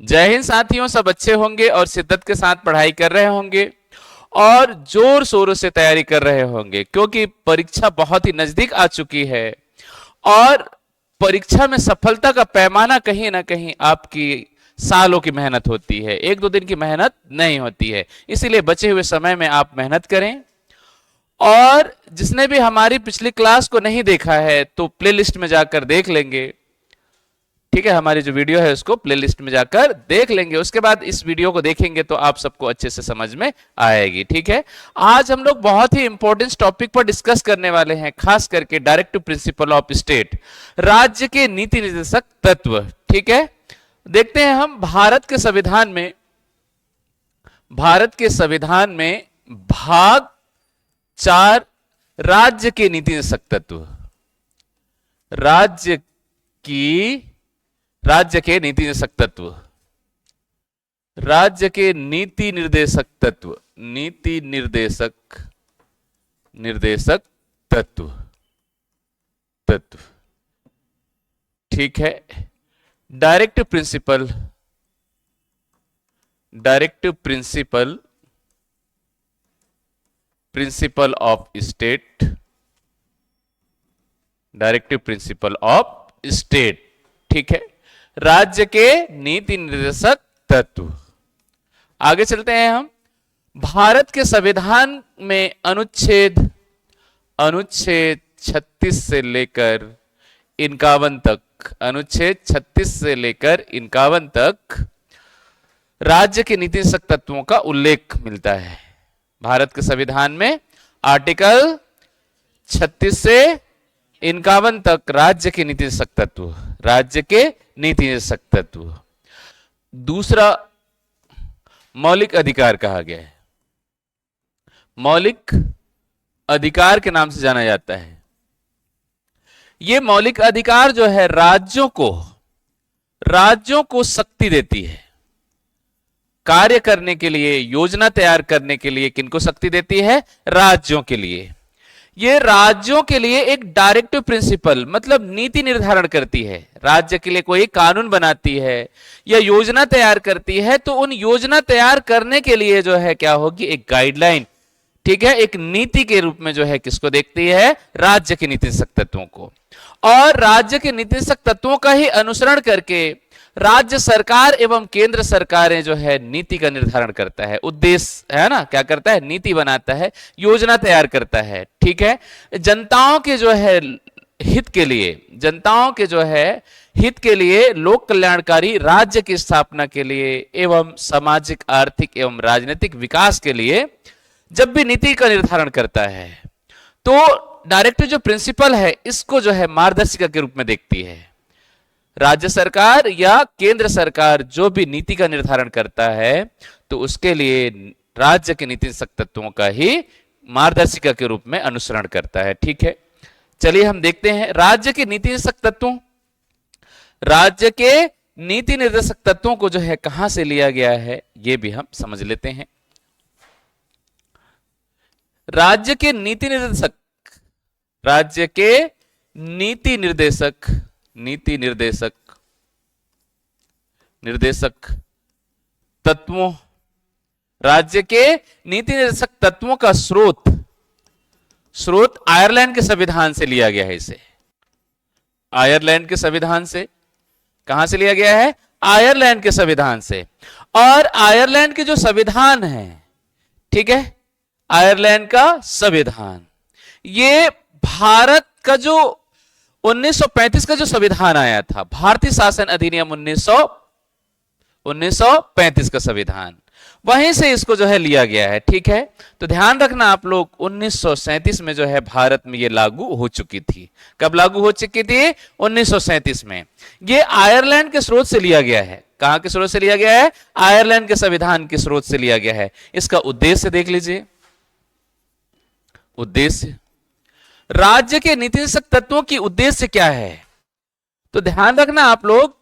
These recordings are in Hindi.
जय हिंद साथियों, सब अच्छे होंगे और शिद्दत के साथ पढ़ाई कर रहे होंगे और जोर शोरों से तैयारी कर रहे होंगे, क्योंकि परीक्षा बहुत ही नजदीक आ चुकी है और परीक्षा में सफलता का पैमाना कहीं ना कहीं आपकी सालों की मेहनत होती है, एक दो दिन की मेहनत नहीं होती है। इसीलिए बचे हुए समय में आप मेहनत करें। और जिसने भी हमारी पिछली क्लास को नहीं देखा है तो प्लेलिस्ट में जाकर देख लेंगे, ठीक है। हमारी जो वीडियो है उसको प्लेलिस्ट में जाकर देख लेंगे, उसके बाद इस वीडियो को देखेंगे तो आप सबको अच्छे से समझ में आएगी, ठीक है। आज हम लोग बहुत ही इंपॉर्टेंट टॉपिक पर डिस्कस करने वाले हैं, खास करके डायरेक्टिव प्रिंसिपल ऑफ स्टेट, राज्य के नीति निर्देशक तत्व, ठीक है। देखते हैं हम भारत के संविधान में भाग 4 राज्य के नीति निर्देशक तत्व, राज्य के नीति निर्देशक तत्व, राज्य के नीति निर्देशक तत्व, नीति निर्देशक तत्व, ठीक है। Directive principle of state, directive principle of state, ठीक है। राज्य के नीति निर्देशक तत्व। आगे चलते हैं हम। भारत के संविधान में अनुच्छेद 36 से लेकर 51 तक, अनुच्छेद 36 से लेकर 51 तक राज्य के नीति निर्देशक तत्वों का उल्लेख मिलता है। भारत के संविधान में आर्टिकल 36 से 51 तक राज्य के नीति निर्देशक तत्व, राज्य के नीति निर्देशक तत्व। दूसरा मौलिक अधिकार कहा गया है, मौलिक अधिकार के नाम से जाना जाता है। यह मौलिक अधिकार जो है राज्यों को शक्ति देती है कार्य करने के लिए, योजना तैयार करने के लिए। किनको शक्ति देती है? राज्यों के लिए। ये राज्यों के लिए एक डायरेक्टिव प्रिंसिपल मतलब नीति निर्धारण करती है। राज्य के लिए कोई कानून बनाती है या योजना तैयार करती है तो उन योजना तैयार करने के लिए जो है क्या होगी? एक गाइडलाइन, ठीक है, एक नीति के रूप में जो है किसको देखती है? राज्य के नीति निर्देशक तत्वों को। और राज्य के नीति निर्देशक तत्वों का ही अनुसरण करके राज्य सरकार एवं केंद्र सरकारें जो है नीति का निर्धारण करता है। उद्देश्य है ना, क्या करता है? नीति बनाता है, योजना तैयार करता है, ठीक है। जनताओं के जो है हित के लिए, जनताओं के जो है हित के लिए, लोक कल्याणकारी राज्य की स्थापना के लिए एवं सामाजिक, आर्थिक एवं राजनीतिक विकास के लिए जब भी नीति का निर्धारण करता है तो डायरेक्टिव जो प्रिंसिपल है इसको जो है मार्गदर्शिका के रूप में देखती है। राज्य सरकार या केंद्र सरकार जो भी नीति का निर्धारण करता है तो उसके लिए राज्य के नीति निर्देशक तत्वों का ही मार्गदर्शिका के रूप में अनुसरण करता है, ठीक है। चलिए हम देखते हैं राज्य के नीति निर्देशक तत्वों, राज्य के नीति निर्देशक तत्वों को जो है कहां से लिया गया है ये भी हम समझ लेते हैं। राज्य के नीति निर्देशक, राज्य के नीति निर्देशक, नीति निर्देशक तत्वों, राज्य के नीति निर्देशक तत्वों का स्रोत आयरलैंड के संविधान से लिया गया है। इसे आयरलैंड के संविधान से, कहां से लिया गया है? आयरलैंड के संविधान से। और आयरलैंड के जो संविधान है, ठीक है, आयरलैंड का संविधान, ये भारत का जो 1935 का जो संविधान आया था, भारतीय शासन अधिनियम 1935 का संविधान, वहीं से इसको जो है लिया गया है, ठीक है। तो ध्यान रखना आप लोग, 1937 में जो है भारत में ये लागू हो चुकी थी। कब लागू हो चुकी थी? 1937 में। ये आयरलैंड के स्रोत से लिया गया है। कहां के स्रोत से लिया गया है? आयरलैंड के संविधान के स्रोत से लिया गया है। इसका उद्देश्य देख लीजिए। उद्देश्य, राज्य के नीति निर्देशक तत्वों की उद्देश्य क्या है? तो ध्यान रखना आप लोग,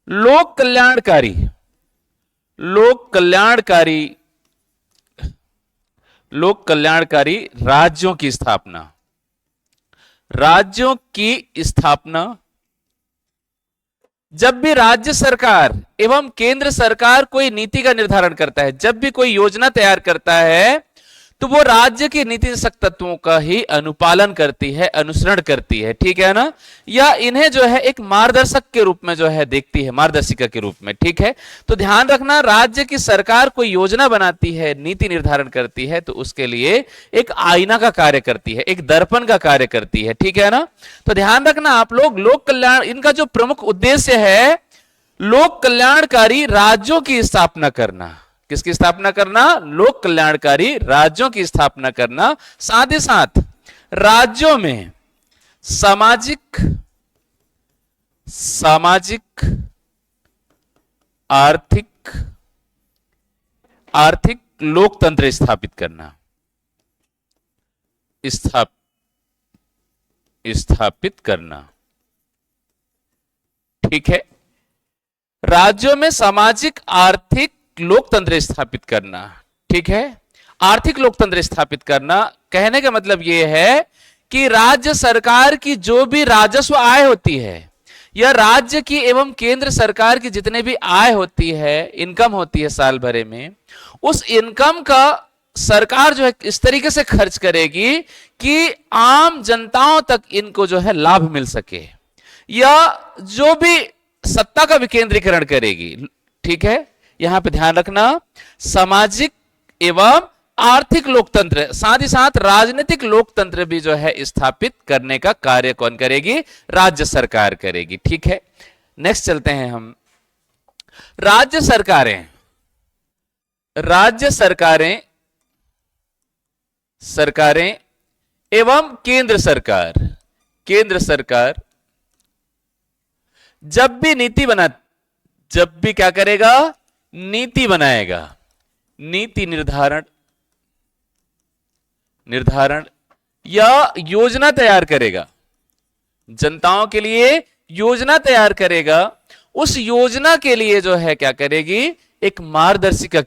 लोक कल्याणकारी राज्यों की स्थापना, राज्यों की स्थापना जब भी राज्य सरकार एवं केंद्र सरकार कोई नीति का निर्धारण करता है, जब भी कोई योजना तैयार करता है, तो वो राज्य की नीति निदेशक तत्वों का ही अनुपालन करती है, अनुसरण करती है, ठीक है ना, या इन्हें जो है एक मार्गदर्शक के रूप में जो है देखती है, मार्गदर्शिका के रूप में, ठीक है। तो ध्यान रखना, राज्य की सरकार कोई योजना बनाती है, नीति निर्धारण करती है, तो उसके लिए एक आईना का कार्य करती है, एक दर्पण का कार्य करती है, ठीक है ना। तो ध्यान रखना आप लोग, लोक कल्याण, इनका जो प्रमुख उद्देश्य है, लोक कल्याणकारी राज्यों की स्थापना करना। किसकी स्थापना करना? लोक कल्याणकारी राज्यों की स्थापना करना। साथ ही साथ राज्यों में सामाजिक आर्थिक लोकतंत्र स्थापित करना, स्थापित करना, ठीक है। राज्यों में सामाजिक आर्थिक लोकतंत्र स्थापित करना, ठीक है। आर्थिक लोकतंत्र स्थापित करना कहने का मतलब यह है कि राज्य सरकार की जो भी राजस्व आय होती है, या राज्य की एवं केंद्र सरकार की जितने भी आय होती है, इनकम होती है साल भरे में, उस इनकम का सरकार जो है इस तरीके से खर्च करेगी कि आम जनताओं तक इनको जो है लाभ मिल सके, या जो भी सत्ता का विकेंद्रीकरण करेगी, ठीक है। यहां पे ध्यान रखना, सामाजिक एवं आर्थिक लोकतंत्र, साथ ही साथ राजनीतिक लोकतंत्र भी जो है स्थापित करने का कार्य कौन करेगी? राज्य सरकार करेगी, ठीक है। नेक्स्ट चलते हैं हम। राज्य सरकारें एवं केंद्र सरकार जब भी क्या करेगा? नीति बनाएगा, नीति निर्धारण या योजना तैयार करेगा, जनताओं के लिए योजना तैयार करेगा। उस योजना के लिए जो है क्या करेगी? एक मार्गदर्शिका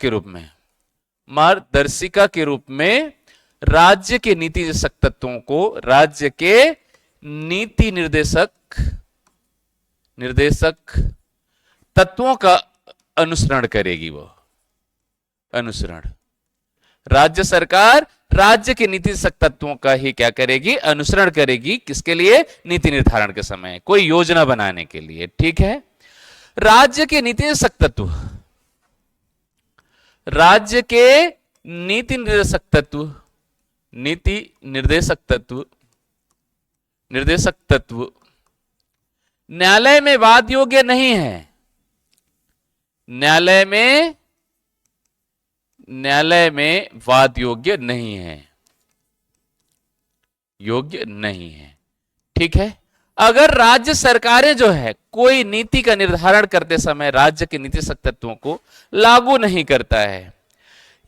के रूप में राज्य के नीति निर्देशक तत्वों को, राज्य के नीति निर्देशक तत्वों का अनुसरण करेगी। वो अनुसरण, राज्य सरकार राज्य के नीति तत्वों का ही क्या करेगी? अनुसरण करेगी। किसके लिए? नीति निर्धारण के समय, कोई योजना बनाने के लिए, ठीक है। राज्य के नीति तत्व, राज्य के नीति निर्देशक तत्व न्यायालय में वाद योग्य नहीं है, न्यायालय में वाद योग्य नहीं है, ठीक है। अगर राज्य सरकारें जो है कोई नीति का निर्धारण करते समय राज्य के नीति तत्वों को लागू नहीं करता है,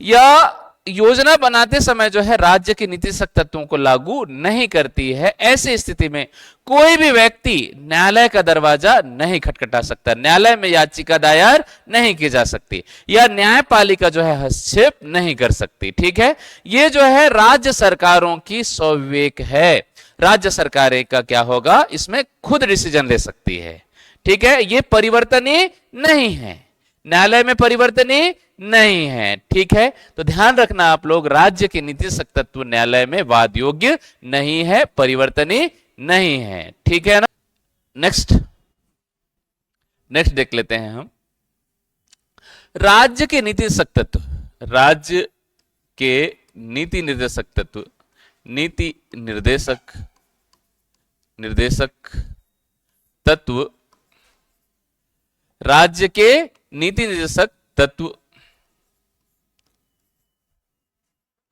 या योजना बनाते समय जो है राज्य के नीति तत्वों को लागू नहीं करती है, ऐसी स्थिति में कोई भी व्यक्ति न्यायालय का दरवाजा नहीं खटखटा सकता, न्यायालय में याचिका दायर नहीं की जा सकती, या न्यायपालिका जो है हस्तक्षेप नहीं कर सकती, ठीक है। ये जो है राज्य सरकारों की स्वविवेक है। राज्य सरकारें का क्या होगा? इसमें खुद डिसीजन ले सकती है, ठीक है। ये परिवर्तनीय नहीं है, न्यायालय में परिवर्तनीय नहीं है, ठीक है। तो ध्यान रखना आप लोग, राज्य के नीति तत्व न्यायालय में वाद योग्य नहीं है, परिवर्तनीय नहीं है, ठीक है ना। नेक्स्ट देख लेते हैं हम। राज्य के नीति तत्व, राज्य के नीति निर्देशक तत्व, नीति निर्देशक तत्व, राज्य के नीति निर्देशक तत्व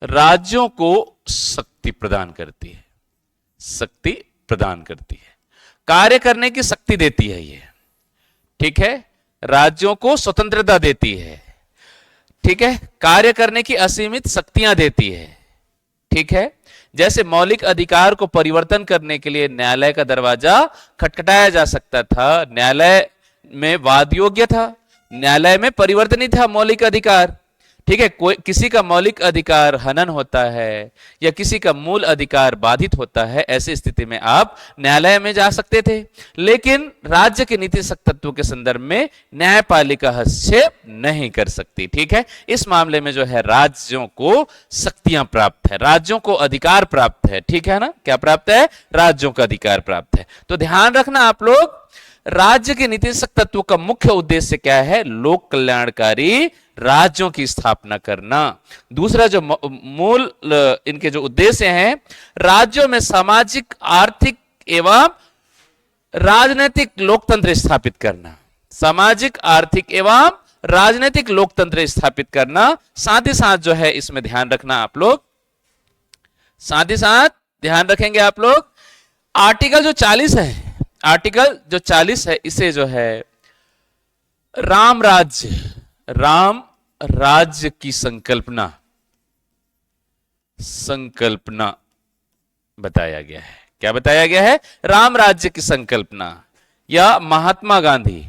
राज्यों को शक्ति प्रदान करती है, कार्य करने की शक्ति देती है ये, ठीक है। राज्यों को स्वतंत्रता देती है, ठीक है, कार्य करने की असीमित शक्तियां देती है, ठीक है। जैसे मौलिक अधिकार को परिवर्तन करने के लिए न्यायालय का दरवाजा खटखटाया जा सकता था, न्यायालय में वाद योग्य था, न्यायालय में परिवर्तनीय था मौलिक अधिकार, ठीक है, कोई किसी का मौलिक अधिकार हनन होता है या किसी का मूल अधिकार बाधित होता है, ऐसी स्थिति में आप न्यायालय में जा सकते थे। लेकिन राज्य के नीतिशक तत्वों के संदर्भ में न्यायपालिका हस्तक्षेप नहीं कर सकती। ठीक है, इस मामले में जो है राज्यों को शक्तियां प्राप्त है, राज्यों को अधिकार प्राप्त है। ठीक है ना, क्या प्राप्त है? राज्यों का अधिकार प्राप्त है। तो ध्यान रखना आप लोग, राज्य के नीतिशक तत्वों का मुख्य उद्देश्य क्या है? लोक कल्याणकारी राज्यों की स्थापना करना। दूसरा जो मूल इनके जो उद्देश्य हैं, राज्यों में सामाजिक, आर्थिक एवं राजनीतिक लोकतंत्र स्थापित करना। सामाजिक, आर्थिक एवं राजनीतिक लोकतंत्र स्थापित करना। साथ ही साथ जो है इसमें ध्यान रखना आप लोग, साथ ही साथ ध्यान रखेंगे आप लोग, आर्टिकल जो 40 है, आर्टिकल जो 40 है, इसे जो है राम राज्य की संकल्पना बताया गया है। क्या बताया गया है? राम राज्य की संकल्पना, या महात्मा गांधी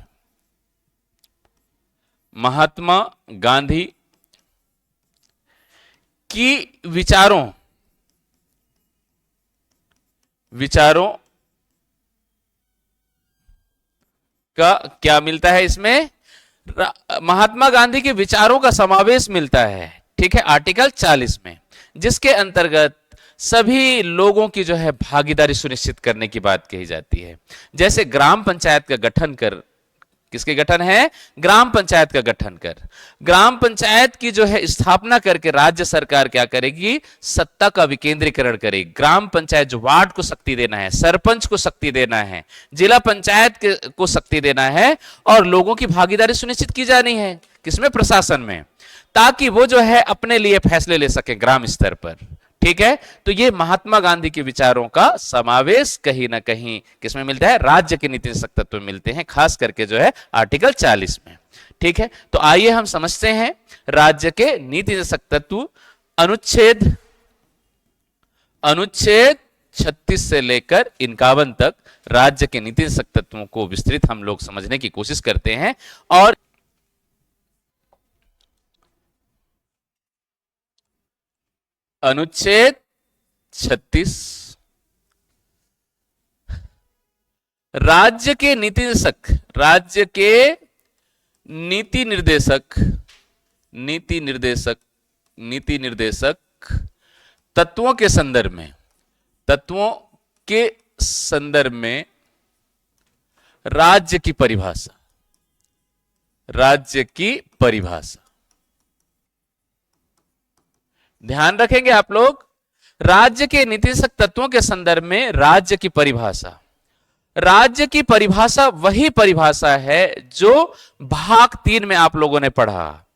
की विचारों का क्या मिलता है इसमें? महात्मा गांधी के विचारों का समावेश मिलता है। ठीक है, आर्टिकल 40 में, जिसके अंतर्गत सभी लोगों की जो है भागीदारी सुनिश्चित करने की बात कही जाती है। जैसे ग्राम पंचायत का गठन कर, किसके गठन है? ग्राम पंचायत का गठन कर, ग्राम पंचायत की जो है स्थापना करके राज्य सरकार क्या करेगी? सत्ता का विकेंद्रीकरण करेगी। ग्राम पंचायत जो वार्ड को शक्ति देना है, सरपंच को शक्ति देना है, जिला पंचायत को शक्ति देना है, और लोगों की भागीदारी सुनिश्चित की जानी है। किसमें? प्रशासन में, ताकि वो जो है अपने लिए फैसले ले सके ग्राम स्तर पर। ठीक है, तो ये महात्मा गांधी के विचारों का समावेश कहीं ना कहीं किसमें मिलता है? राज्य के नीतिशक तत्व में मिलते हैं, खास करके जो है आर्टिकल 40 में। ठीक है, तो आइए हम समझते हैं राज्य के नीतिशक तत्व। अनुच्छेद 36 से लेकर 51 तक राज्य के नीतिशक तत्वों को विस्तृत हम लोग समझने की कोशिश करते हैं। और अनुच्छेद 36 राज्य के नीति निर्देशक तत्वों के संदर्भ में राज्य की परिभाषा, ध्यान रखेंगे आप लोग, राज्य के नीतिशक तत्वों के संदर्भ में राज्य की परिभाषा। राज्य की परिभाषा वही परिभाषा है जो भाग 3 में आप लोगों ने पढ़ा,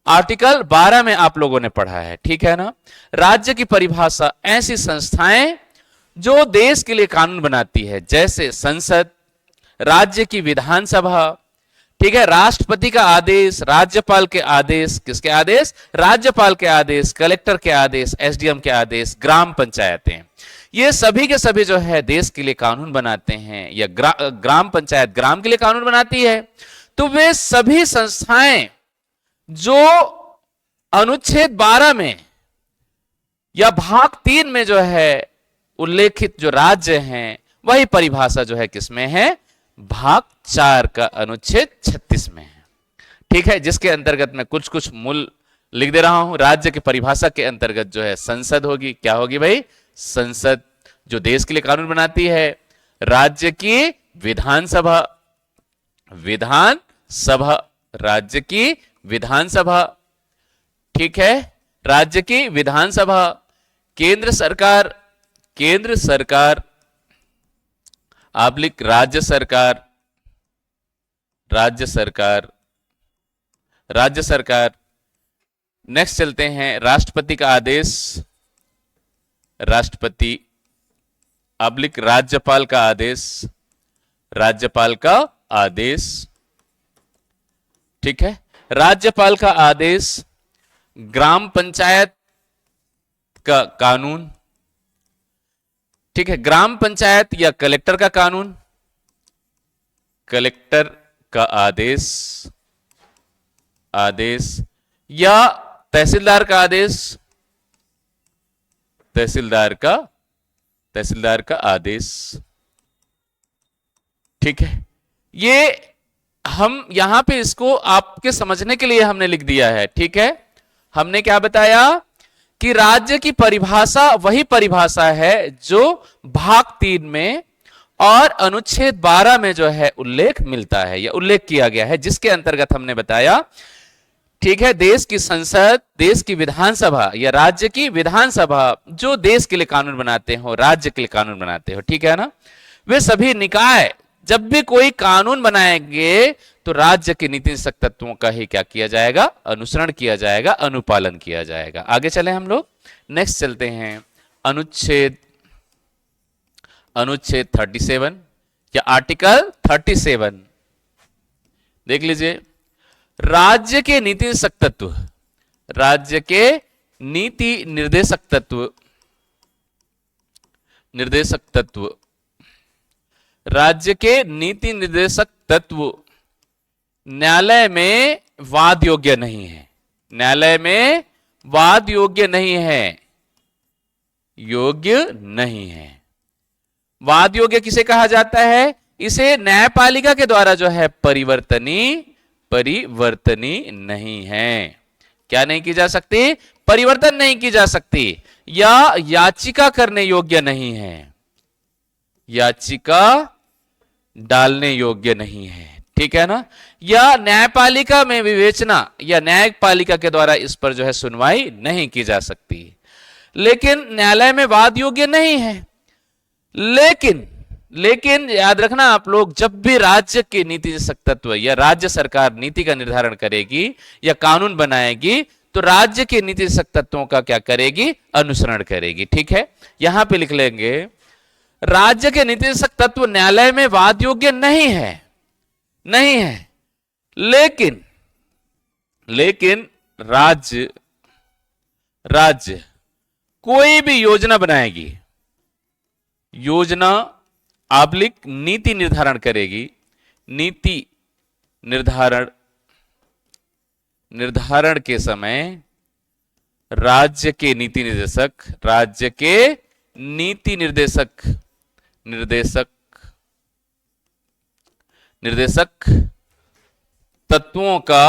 आर्टिकल 12 में आप लोगों ने पढ़ा है। ठीक है ना, राज्य की परिभाषा ऐसी संस्थाएं जो देश के लिए कानून बनाती है, जैसे संसद, राज्य की विधानसभा, ठीक है, राष्ट्रपति का आदेश, राज्यपाल के आदेश, किसके आदेश? राज्यपाल के आदेश, कलेक्टर के आदेश, एसडीएम के आदेश, ग्राम पंचायतें, ये सभी के सभी जो है देश के लिए कानून बनाते हैं, या ग्राम पंचायत ग्राम के लिए कानून बनाती है। तो वे सभी संस्थाएं जो अनुच्छेद 12 में या भाग 3 में जो है उल्लेखित जो राज्य हैं, वही परिभाषा जो है किसमें है? भाग 4 का अनुच्छेद 36 में है। ठीक है, जिसके अंतर्गत मैं कुछ मूल लिख दे रहा हूं। राज्य की परिभाषा के अंतर्गत जो है संसद होगी। क्या होगी भाई? संसद, जो देश के लिए कानून बनाती है। राज्य की विधानसभा, राज्य की विधानसभा, ठीक है, राज्य की विधानसभा। केंद्र सरकार आप लिख राज्य सरकार। नेक्स्ट चलते हैं, राष्ट्रपति का आदेश, राष्ट्रपति। आप लिख राज्यपाल का आदेश, ठीक है, राज्यपाल का आदेश। ग्राम पंचायत का कानून, ठीक है, ग्राम पंचायत या कलेक्टर का कानून, कलेक्टर का आदेश, या तहसीलदार का आदेश, तहसीलदार का आदेश। ठीक है, ये हम यहां पे इसको आपके समझने के लिए हमने लिख दिया है। ठीक है, हमने क्या बताया कि राज्य की परिभाषा वही परिभाषा है जो भाग 3 में और अनुच्छेद 12 में जो है उल्लेख मिलता है या उल्लेख किया गया है, जिसके अंतर्गत हमने बताया, ठीक है, देश की संसद, देश की विधानसभा या राज्य की विधानसभा जो देश के लिए कानून बनाते हो, राज्य के लिए कानून बनाते हो, ठीक है ना, वे सभी निकाय जब भी कोई कानून बनाएंगे तो राज्य के नीति तत्वों का ही क्या किया जाएगा, अनुसरण किया जाएगा, अनुपालन किया जाएगा। आगे चले हम लोग, नेक्स्ट चलते हैं अनुच्छेद 37 या आर्टिकल 37। देख लीजिए, राज्य के नीति तत्व, राज्य के नीति निर्देशक तत्व, राज्य के नीति निर्देशक तत्व न्यायालय में वाद योग्य नहीं है, न्यायालय में वाद योग्य नहीं है, योग्य नहीं है। वाद योग्य किसे कहा जाता है? इसे न्यायपालिका के द्वारा जो है परिवर्तनी नहीं है। क्या नहीं की जा सकती? परिवर्तन नहीं की जा सकती, या याचिका करने योग्य नहीं है, याचिका डालने योग्य नहीं है। ठीक है ना, या न्यायपालिका में विवेचना या न्यायपालिका के द्वारा इस पर जो है सुनवाई नहीं की जा सकती। लेकिन न्यायालय में वाद योग्य नहीं है। लेकिन याद रखना आप लोग, जब भी राज्य के नीति तत्व या राज्य सरकार नीति का निर्धारण करेगी या कानून बनाएगी तो राज्य के नीति तत्वों का क्या करेगी? अनुसरण करेगी। ठीक है, यहां पे लिख लेंगे, राज्य के नीति तत्व न्यायालय में वाद योग्य नहीं है, लेकिन राज्य कोई भी योजना बनाएगी, योजना आब्लिक नीति निर्धारण करेगी, नीति निर्धारण के समय राज्य के नीति निर्देशक तत्वों का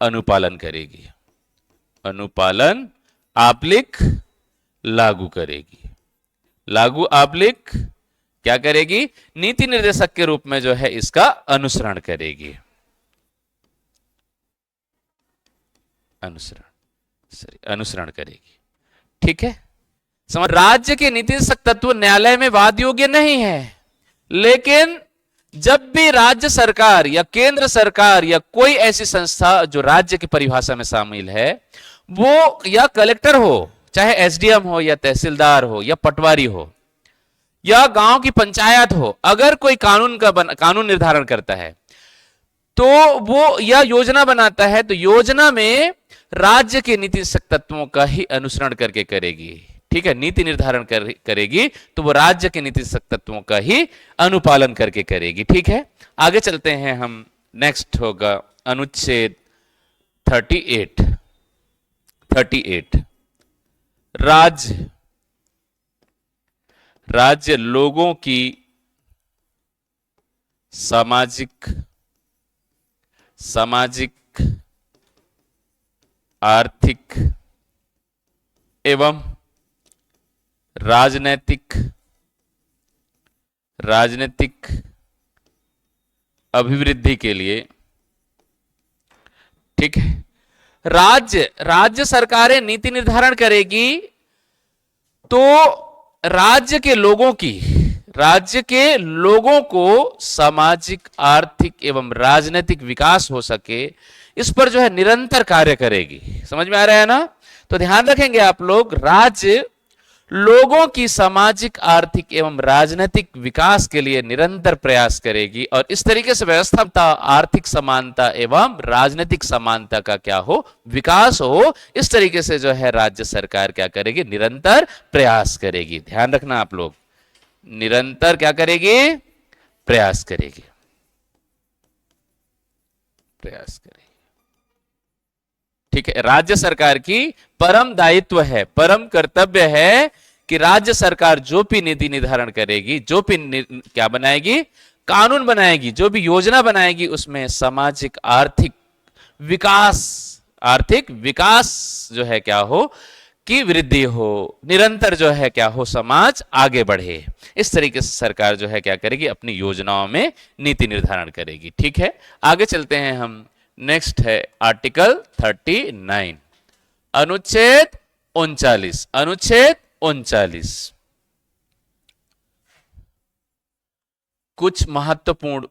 अनुपालन करेगी, अनुपालन आब्लिक लागू करेगी, लागू आब्लिक क्या करेगी? नीति निर्देशक के रूप में जो है इसका अनुसरण करेगी, अनुसरण करेगी। ठीक है, समझ? राज्य के नीति तत्व न्यायालय में वाद योग्य नहीं है, लेकिन जब भी राज्य सरकार या केंद्र सरकार या कोई ऐसी संस्था जो राज्य की परिभाषा में शामिल है, वो या कलेक्टर हो, चाहे एसडीएम हो या तहसीलदार हो या पटवारी हो या गांव की पंचायत हो, अगर कोई कानून निर्धारण करता है तो वो या योजना बनाता है तो योजना में राज्य के नीति तत्वों का ही अनुसरण करके करेगी। ठीक है, नीति निर्धारण करेगी तो वो राज्य के नीति तत्वों का ही अनुपालन करके करेगी। ठीक है, आगे चलते हैं हम, नेक्स्ट होगा अनुच्छेद 38। राज्य लोगों की सामाजिक आर्थिक एवं राजनैतिक अभिवृद्धि के लिए, ठीक है, राज्य सरकारें नीति निर्धारण करेगी तो राज्य के लोगों को सामाजिक आर्थिक एवं राजनीतिक विकास हो सके, इस पर जो है निरंतर कार्य करेगी। समझ में आ रहा है ना? तो ध्यान रखेंगे आप लोग, राज्य लोगों की सामाजिक आर्थिक एवं राजनीतिक विकास के लिए निरंतर प्रयास करेगी और इस तरीके से व्यवस्था, आर्थिक समानता एवं राजनीतिक समानता का क्या हो? विकास हो। इस तरीके से जो है राज्य सरकार क्या करेगी? निरंतर प्रयास करेगी। ध्यान रखना आप लोग, निरंतर क्या करेगी? प्रयास करेगी। ठीक है, राज्य सरकार की परम दायित्व है, परम कर्तव्य है कि राज्य सरकार जो भी नीति निर्धारण करेगी, जो भी क्या बनाएगी, कानून बनाएगी, जो भी योजना बनाएगी, उसमें सामाजिक आर्थिक विकास जो है क्या हो, की वृद्धि हो, निरंतर जो है क्या हो, समाज आगे बढ़े। इस तरीके से सरकार जो है क्या करेगी, अपनी योजनाओं में नीति निर्धारण करेगी। ठीक है, आगे चलते हैं हम। नेक्स्ट है आर्टिकल 39, अनुच्छेद 39। अनुच्छेद 39 कुछ महत्वपूर्ण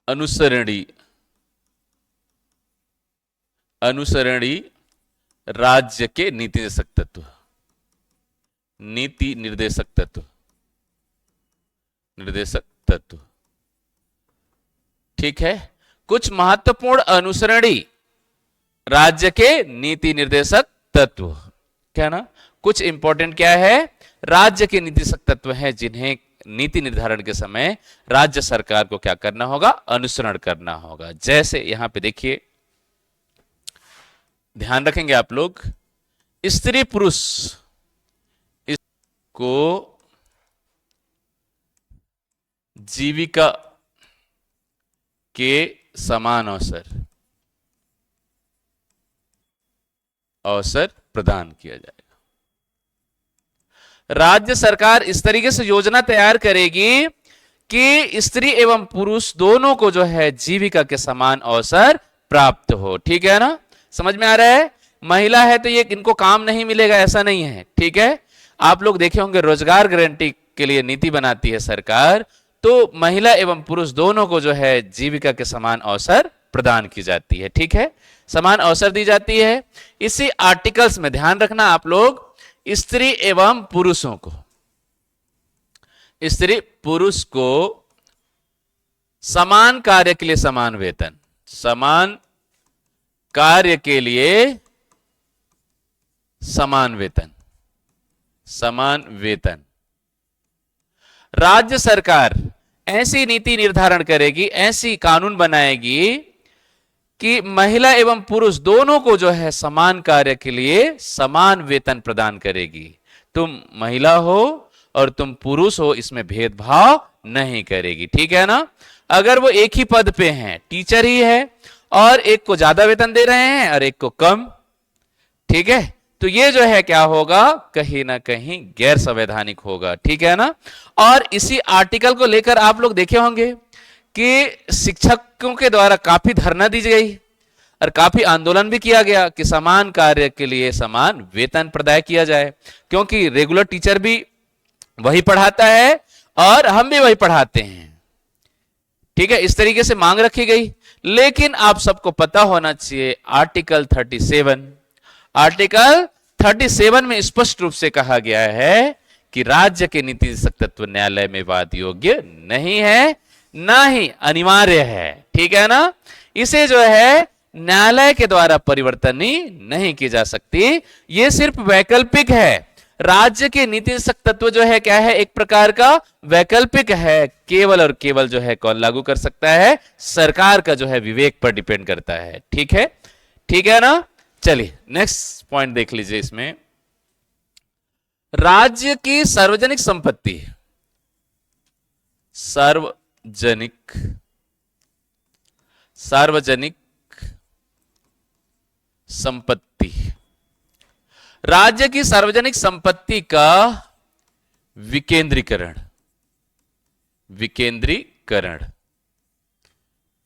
अनुसरणी राज्य के नीति निर्देशक तत्व। ठीक है, कुछ महत्वपूर्ण अनुसरणी राज्य के नीति निर्देशक तत्व, क्या ना, कुछ इंपॉर्टेंट क्या है, राज्य के निर्देशक तत्व हैं जिन्हें नीति निर्धारण के समय राज्य सरकार को क्या करना होगा, अनुसरण करना होगा। जैसे यहां पे देखिए, ध्यान रखेंगे आप लोग, स्त्री पुरुष को जीविका के समान अवसर प्रदान किया जाएगा। राज्य सरकार इस तरीके से योजना तैयार करेगी कि स्त्री एवं पुरुष दोनों को जो है जीविका के समान अवसर प्राप्त हो। ठीक है ना, समझ में आ रहा है। महिला है तो ये इनको काम नहीं मिलेगा, ऐसा नहीं है। ठीक है, आप लोग देखे होंगे रोजगार गारंटी के लिए नीति बनाती है सरकार, तो महिला एवं पुरुष दोनों को जो है जीविका के समान अवसर प्रदान की जाती है। ठीक है, समान अवसर दी जाती है। इसी आर्टिकल्स में ध्यान रखना आप लोग, स्त्री एवं पुरुषों को, स्त्री पुरुष को समान कार्य के लिए समान वेतन, समान कार्य के लिए समान वेतन, समान वेतन। राज्य सरकार ऐसी नीति निर्धारण करेगी, ऐसी कानून बनाएगी कि महिला एवं पुरुष दोनों को जो है समान कार्य के लिए समान वेतन प्रदान करेगी। तुम महिला हो और तुम पुरुष हो, इसमें भेदभाव नहीं करेगी। ठीक है ना, अगर वो एक ही पद पे हैं, टीचर ही है, और एक को ज्यादा वेतन दे रहे हैं और एक को कम, ठीक है, तो ये जो है क्या होगा, कहीं ना कहीं गैर संवैधानिक होगा। ठीक है ना, और इसी आर्टिकल को लेकर आप लोग देखे होंगे कि शिक्षकों के द्वारा काफी धरना दी गई और काफी आंदोलन भी किया गया कि समान कार्य के लिए समान वेतन प्रदान किया जाए, क्योंकि रेगुलर टीचर भी वही पढ़ाता है और हम भी वही पढ़ाते हैं। ठीक है, इस तरीके से मांग रखी गई। लेकिन आप सबको पता होना चाहिए, आर्टिकल 37 में स्पष्ट रूप से कहा गया है कि राज्य के नीति निर्देशक तत्व न्यायालय में वाद योग्य नहीं है, ना ही अनिवार्य है। ठीक है ना, इसे जो है न्यायालय के द्वारा परिवर्तन नहीं की जा सकती, ये सिर्फ वैकल्पिक है। राज्य के नीति निर्देशक तत्व जो है क्या है, एक प्रकार का वैकल्पिक है, केवल और केवल जो है कौन लागू कर सकता है, सरकार का जो है विवेक पर डिपेंड करता है। ठीक है, ठीक है ना। चलिए नेक्स्ट पॉइंट देख लीजिए। इसमें राज्य की सार्वजनिक संपत्ति, सार्वजनिक संपत्ति, राज्य की सार्वजनिक संपत्ति का विकेंद्रीकरण,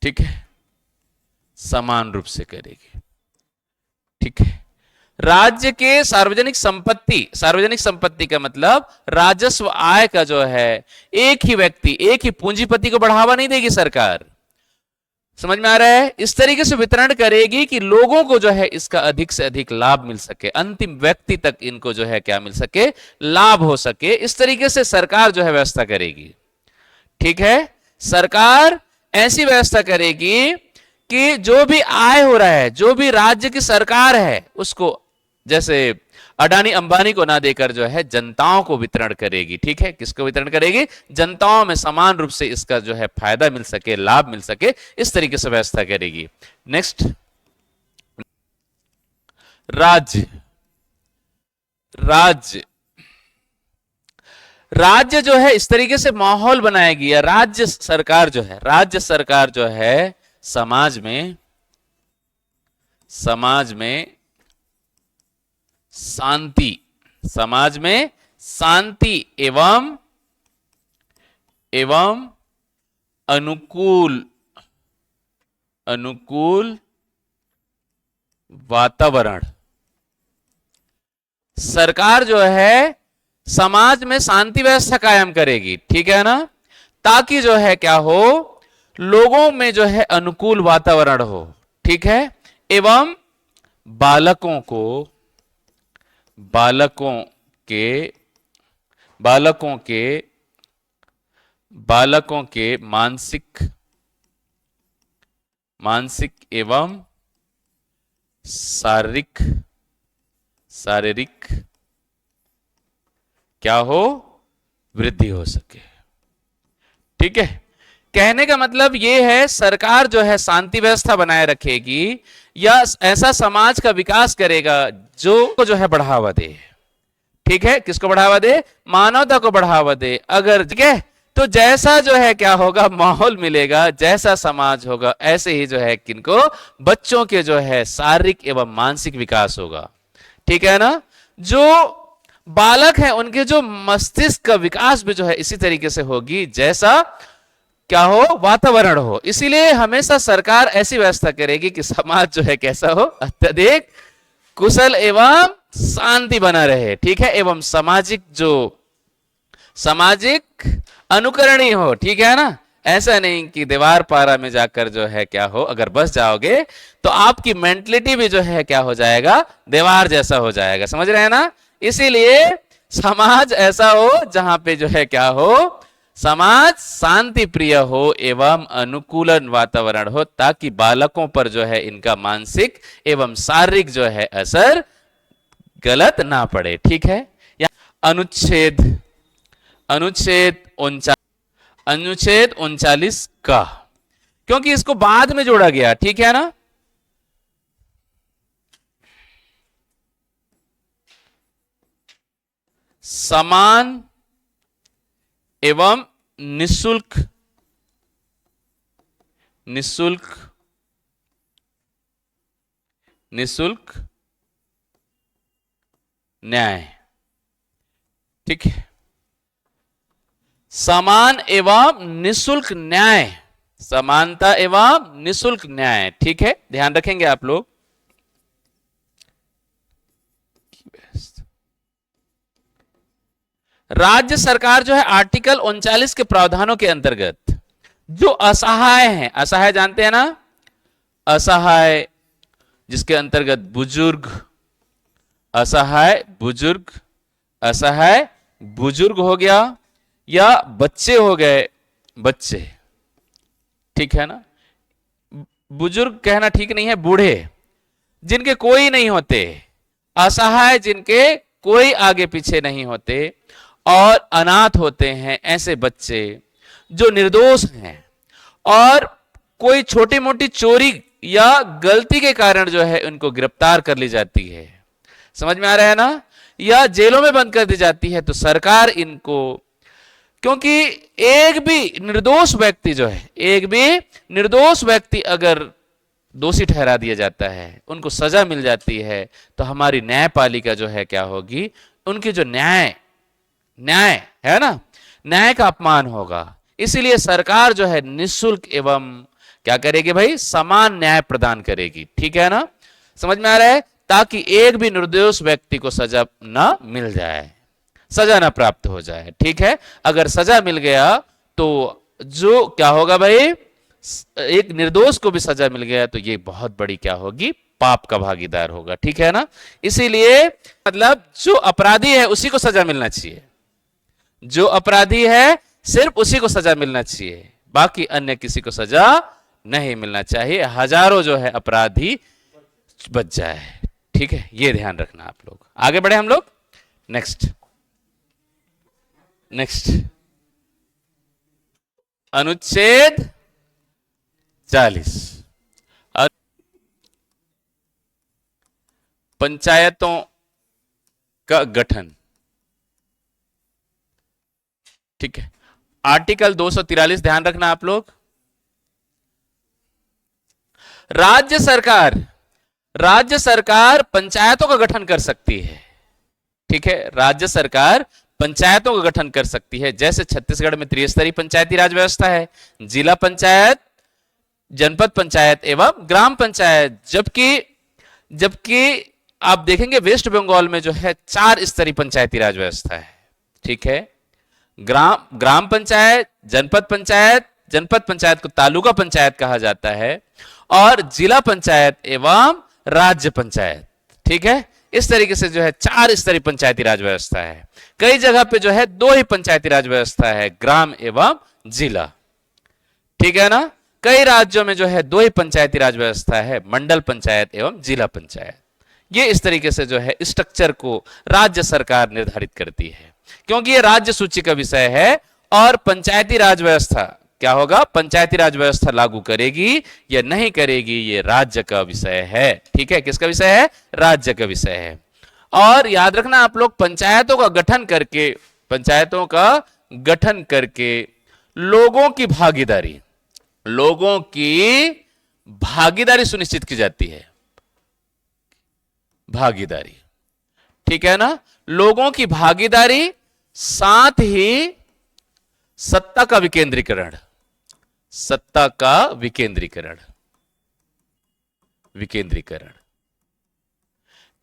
ठीक है, समान रूप से करेगी। ठीक है, राज्य के सार्वजनिक संपत्ति का मतलब राजस्व आय का जो है एक ही व्यक्ति, एक ही पूंजीपति को बढ़ावा नहीं देगी सरकार। समझ में आ रहा है, इस तरीके से वितरण करेगी कि लोगों को जो है इसका अधिक से अधिक लाभ मिल सके, अंतिम व्यक्ति तक इनको जो है क्या मिल सके, लाभ हो सके। इस तरीके से सरकार जो है व्यवस्था करेगी। ठीक है, सरकार ऐसी व्यवस्था करेगी कि जो भी आय हो रहा है, जो भी राज्य की सरकार है, उसको जैसे अडानी अंबानी को ना देकर जो है जनताओं को वितरण करेगी। ठीक है, किसको वितरण करेगी? जनताओं में समान रूप से इसका जो है फायदा मिल सके, लाभ मिल सके, इस तरीके से व्यवस्था करेगी। नेक्स्ट, राज्य। राज्य राज्य जो है इस तरीके से माहौल बनाएगी, या राज्य सरकार जो है, राज्य सरकार जो है समाज में शांति, समाज में शांति एवं अनुकूल वातावरण, सरकार जो है समाज में शांति व्यवस्था कायम करेगी। ठीक है ना, ताकि जो है क्या हो, लोगों में जो है अनुकूल वातावरण हो। ठीक है, एवं बालकों के मानसिक एवं शारीरिक क्या हो, वृद्धि हो सके। ठीक है, कहने का मतलब यह है सरकार जो है शांति व्यवस्था बनाए रखेगी, या ऐसा समाज का विकास करेगा जो है बढ़ावा दे। ठीक है, किसको बढ़ावा दे? मानवता को बढ़ावा दे। अगर ठीक है, तो जैसा जो है क्या होगा, माहौल मिलेगा, जैसा समाज होगा, ऐसे ही जो है किनको, बच्चों के जो है शारीरिक एवं मानसिक विकास होगा। ठीक है ना, जो बालक है उनके जो मस्तिष्क का विकास भी जो है इसी तरीके से होगी जैसा क्या हो, वातावरण हो। इसीलिए हमेशा सरकार ऐसी व्यवस्था करेगी कि समाज जो है कैसा हो, अत्यधिक कुशल एवं शांति बना रहे। ठीक है, एवं सामाजिक अनुकरणीय हो। ठीक है ना, ऐसा नहीं कि दीवार पारा में जाकर जो है क्या हो, अगर बस जाओगे तो आपकी मेंटलिटी भी जो है क्या हो जाएगा, दीवार जैसा हो जाएगा। समझ रहे हैं ना, इसीलिए समाज ऐसा हो जहां पे जो है क्या हो, समाज शांति प्रिय हो एवं अनुकूलन वातावरण हो, ताकि बालकों पर जो है इनका मानसिक एवं शारीरिक जो है असर गलत ना पड़े। ठीक है, या अनुच्छेद 39 का, क्योंकि इसको बाद में जोड़ा गया। ठीक है ना, समान एवं निशुल्क न्याय। ठीक है, समान एवं निशुल्क न्याय, समानता एवं निशुल्क न्याय। ठीक है, ध्यान रखेंगे आप लोग। राज्य सरकार जो है आर्टिकल 39 के प्रावधानों के अंतर्गत जो असहाय हैं, असहाय जानते हैं ना, असहाय जिसके अंतर्गत बुजुर्ग, असहाय बुजुर्ग हो गया, या बच्चे हो गए, बच्चे। ठीक है ना, बुजुर्ग कहना ठीक नहीं है, बूढ़े जिनके कोई नहीं होते, असहाय जिनके कोई आगे पीछे नहीं होते और अनाथ होते हैं, ऐसे बच्चे जो निर्दोष हैं और कोई छोटी मोटी चोरी या गलती के कारण जो है उनको गिरफ्तार कर ली जाती है, समझ में आ रहा है ना, या जेलों में बंद कर दी जाती है, तो सरकार इनको, क्योंकि एक भी निर्दोष व्यक्ति जो है, एक भी निर्दोष व्यक्ति अगर दोषी ठहरा दिया जाता है, उनको सजा मिल जाती है, तो हमारी न्यायपालिका जो है क्या होगी, उनकी जो न्याय है ना, न्याय का अपमान होगा। इसीलिए सरकार जो है निःशुल्क एवं क्या करेगी भाई, समान न्याय प्रदान करेगी। ठीक है ना, समझ में आ रहा है, ताकि एक भी निर्दोष व्यक्ति को सजा ना मिल जाए, सजा ना प्राप्त हो जाए। ठीक है, अगर सजा मिल गया तो जो क्या होगा भाई, एक निर्दोष को भी सजा मिल गया तो ये बहुत बड़ी क्या होगी, पाप का भागीदार होगा। ठीक है ना, इसीलिए मतलब जो अपराधी है उसी को सजा मिलना चाहिए, जो अपराधी है सिर्फ उसी को सजा मिलना चाहिए, बाकी अन्य किसी को सजा नहीं मिलना चाहिए, हजारों जो है अपराधी बच जाए। ठीक है, ये ध्यान रखना आप लोग। आगे बढ़े हम लोग। नेक्स्ट नेक्स्ट अनुच्छेद 40, पंचायतों का गठन। ठीक है, आर्टिकल 243 ध्यान रखना आप लोग। राज्य सरकार पंचायतों का गठन कर सकती है। ठीक है, राज्य सरकार पंचायतों का गठन कर सकती है। जैसे छत्तीसगढ़ में त्रिस्तरीय पंचायती राज व्यवस्था है, जिला पंचायत, जनपद पंचायत एवं ग्राम पंचायत। जबकि आप देखेंगे वेस्ट बंगाल में जो है 4 स्तरीय पंचायती राज व्यवस्था है। ठीक है, ग्राम पंचायत, जनपद पंचायत को तालुका पंचायत कहा जाता है, और जिला पंचायत एवं राज्य पंचायत। ठीक है, इस तरीके से जो है 4 स्तरीय पंचायती राज व्यवस्था है। कई जगह पे जो है 2 ही पंचायती राज व्यवस्था है, ग्राम एवं जिला। ठीक है ना, कई राज्यों में जो है 2 ही पंचायती राज व्यवस्था है, मंडल पंचायत एवं जिला पंचायत। ये इस तरीके से जो है स्ट्रक्चर को राज्य सरकार निर्धारित करती है, क्योंकि ये राज्य सूची का विषय है। और पंचायती राज व्यवस्था क्या होगा, पंचायती राज व्यवस्था लागू करेगी या नहीं करेगी, ये राज्य का विषय है। ठीक है, किसका विषय है, राज्य का विषय है। और याद रखना आप लोग, पंचायतों का गठन करके लोगों की भागीदारी सुनिश्चित की जाती है। भागीदारी, ठीक है ना, लोगों की भागीदारी, साथ ही सत्ता का विकेंद्रीकरण।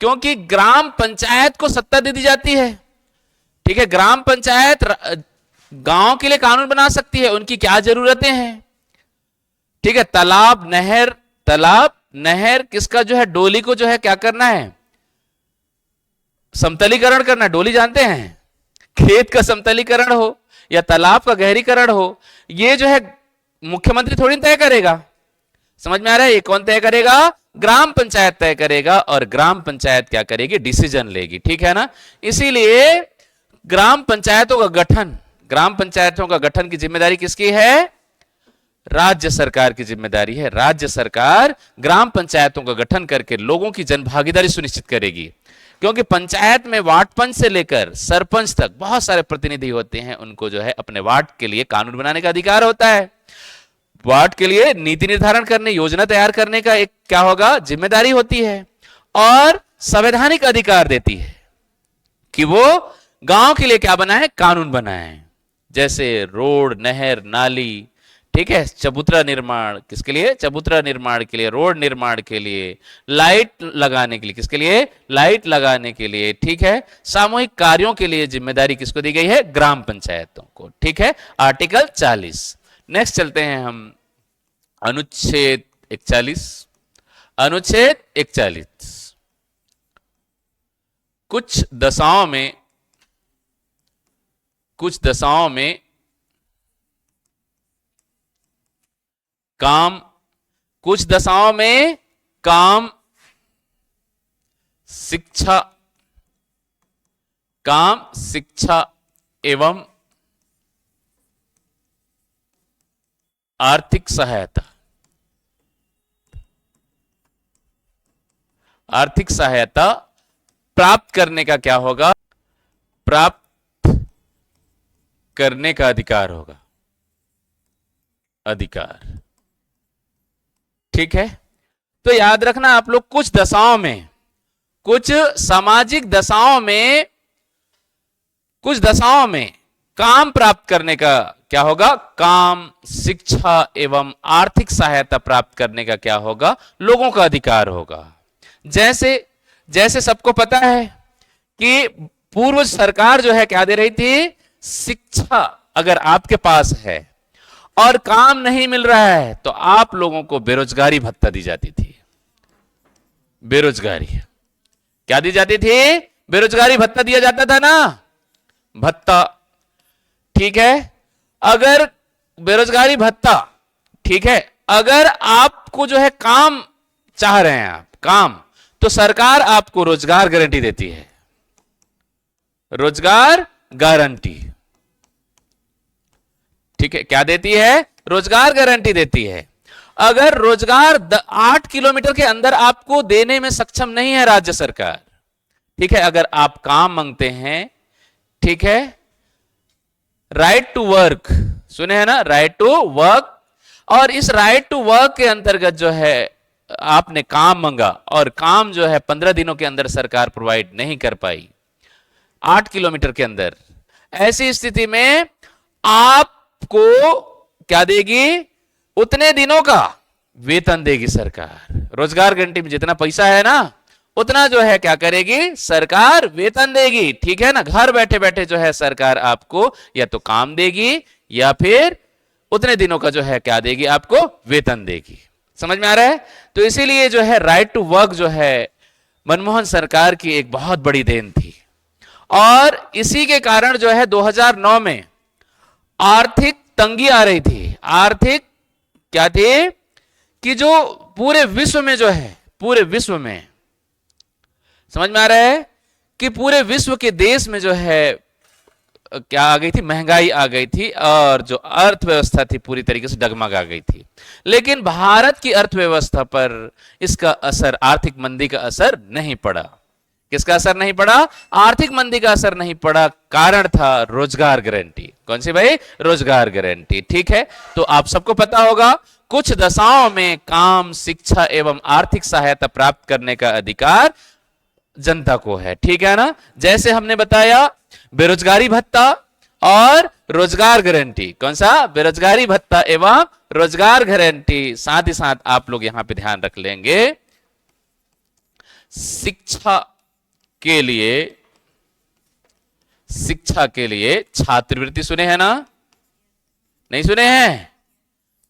क्योंकि ग्राम पंचायत को सत्ता दे दी जाती है। ठीक है, ग्राम पंचायत गांव के लिए कानून बना सकती है, उनकी क्या जरूरतें हैं। ठीक है, तालाब नहर किसका जो है, डोली को जो है क्या करना है, समतलीकरण करना। डोली जानते हैं, खेत का समतलीकरण हो या तालाब का गहरीकरण हो, ये जो है मुख्यमंत्री थोड़ी तय करेगा। समझ में आ रहा है, ये कौन तय करेगा, ग्राम पंचायत तय करेगा। और ग्राम पंचायत क्या करेगी, डिसीजन लेगी। ठीक है ना, इसीलिए ग्राम पंचायतों का गठन की जिम्मेदारी किसकी है, राज्य सरकार की जिम्मेदारी है। राज्य सरकार ग्राम पंचायतों का गठन करके लोगों की जनभागीदारी सुनिश्चित करेगी। क्योंकि पंचायत में वार्ड पंच से लेकर सरपंच तक बहुत सारे प्रतिनिधि होते हैं, उनको जो है अपने वार्ड के लिए कानून बनाने का अधिकार होता है। वार्ड के लिए नीति निर्धारण करने, योजना तैयार करने का एक क्या होगा, जिम्मेदारी होती है। और संवैधानिक अधिकार देती है कि वो गांव के लिए क्या बनाए, कानून बनाए। जैसे रोड, नहर, नाली, ठीक है, चबूतरा निर्माण, किसके लिए, चबूतरा निर्माण के लिए, रोड निर्माण के लिए, लाइट लगाने के लिए, किसके लिए, लाइट लगाने के लिए। ठीक है, सामूहिक कार्यों के लिए जिम्मेदारी किसको दी गई है, ग्राम पंचायतों को। ठीक है, आर्टिकल 40। नेक्स्ट चलते हैं हम अनुच्छेद 41। अनुच्छेद 41 कुछ दशाओं में काम, शिक्षा एवं आर्थिक सहायता प्राप्त करने का क्या होगा, प्राप्त करने का अधिकार होगा, ठीक है। तो याद रखना आप लोग, कुछ सामाजिक दशाओं में काम प्राप्त करने का क्या होगा, काम, शिक्षा एवं आर्थिक सहायता प्राप्त करने का क्या होगा, लोगों का अधिकार होगा। जैसे सबको पता है कि पूर्व सरकार जो है क्या दे रही थी, शिक्षा अगर आपके पास है और काम नहीं मिल रहा है तो आप लोगों को बेरोजगारी भत्ता दी जाती थी। बेरोजगारी क्या दी जाती थी, बेरोजगारी भत्ता दिया जाता था ना, भत्ता। ठीक है, अगर बेरोजगारी भत्ता, ठीक है, अगर आपको जो है काम चाह रहे हैं आप, काम, तो सरकार आपको रोजगार गारंटी देती है, रोजगार गारंटी। ठीक है, क्या देती है? रोजगार गारंटी देती है। अगर रोजगार 8 किलोमीटर के अंदर आपको देने में सक्षम नहीं है राज्य सरकार, ठीक है, अगर आप काम मांगते हैं, ठीक है, राइट टू वर्क, सुने हैं ना, राइट टू वर्क, और इस राइट टू वर्क के अंतर्गत जो है आपने काम मांगा और काम जो है 15 दिनों के अंदर सरकार प्रोवाइड नहीं कर पाई 8 किलोमीटर के अंदर, ऐसी स्थिति में आपको क्या देगी? उतने दिनों का वेतन देगी सरकार। रोजगार गारंटी में जितना पैसा है ना, उतना जो है क्या करेगी? सरकार वेतन देगी। ठीक है ना, घर बैठे बैठे जो है सरकार आपको या तो काम देगी या फिर उतने दिनों का जो है क्या देगी? आपको वेतन देगी। समझ में आ रहा है? तो इसीलिए जो है राइट टू वर्क जो है मनमोहन सरकार की एक बहुत बड़ी देन थी, और इसी के कारण जो है 2009 में आर्थिक तंगी आ रही थी। आर्थिक क्या थी कि जो पूरे विश्व में जो है, पूरे विश्व में, समझ में आ रहा है कि पूरे विश्व के देश में जो है क्या आ गई थी? महंगाई आ गई थी, और जो अर्थव्यवस्था थी पूरी तरीके से डगमगा गई थी। लेकिन भारत की अर्थव्यवस्था पर इसका असर, आर्थिक मंदी का असर नहीं पड़ा। किसका असर नहीं पड़ा? आर्थिक मंदी का असर नहीं पड़ा। कारण था रोजगार गारंटी। कौन सी भाई? रोजगार गारंटी। ठीक है, तो आप सबको पता होगा कुछ दशाओं में काम, शिक्षा एवं आर्थिक सहायता प्राप्त करने का अधिकार जनता को है। ठीक है ना, जैसे हमने बताया बेरोजगारी भत्ता और रोजगार गारंटी। कौन सा? बेरोजगारी भत्ता एवं रोजगार गारंटी। साथ ही साथ आप लोग यहां पे ध्यान रख लेंगे, शिक्षा के लिए छात्रवृत्ति सुने हैं ना? नहीं सुने हैं?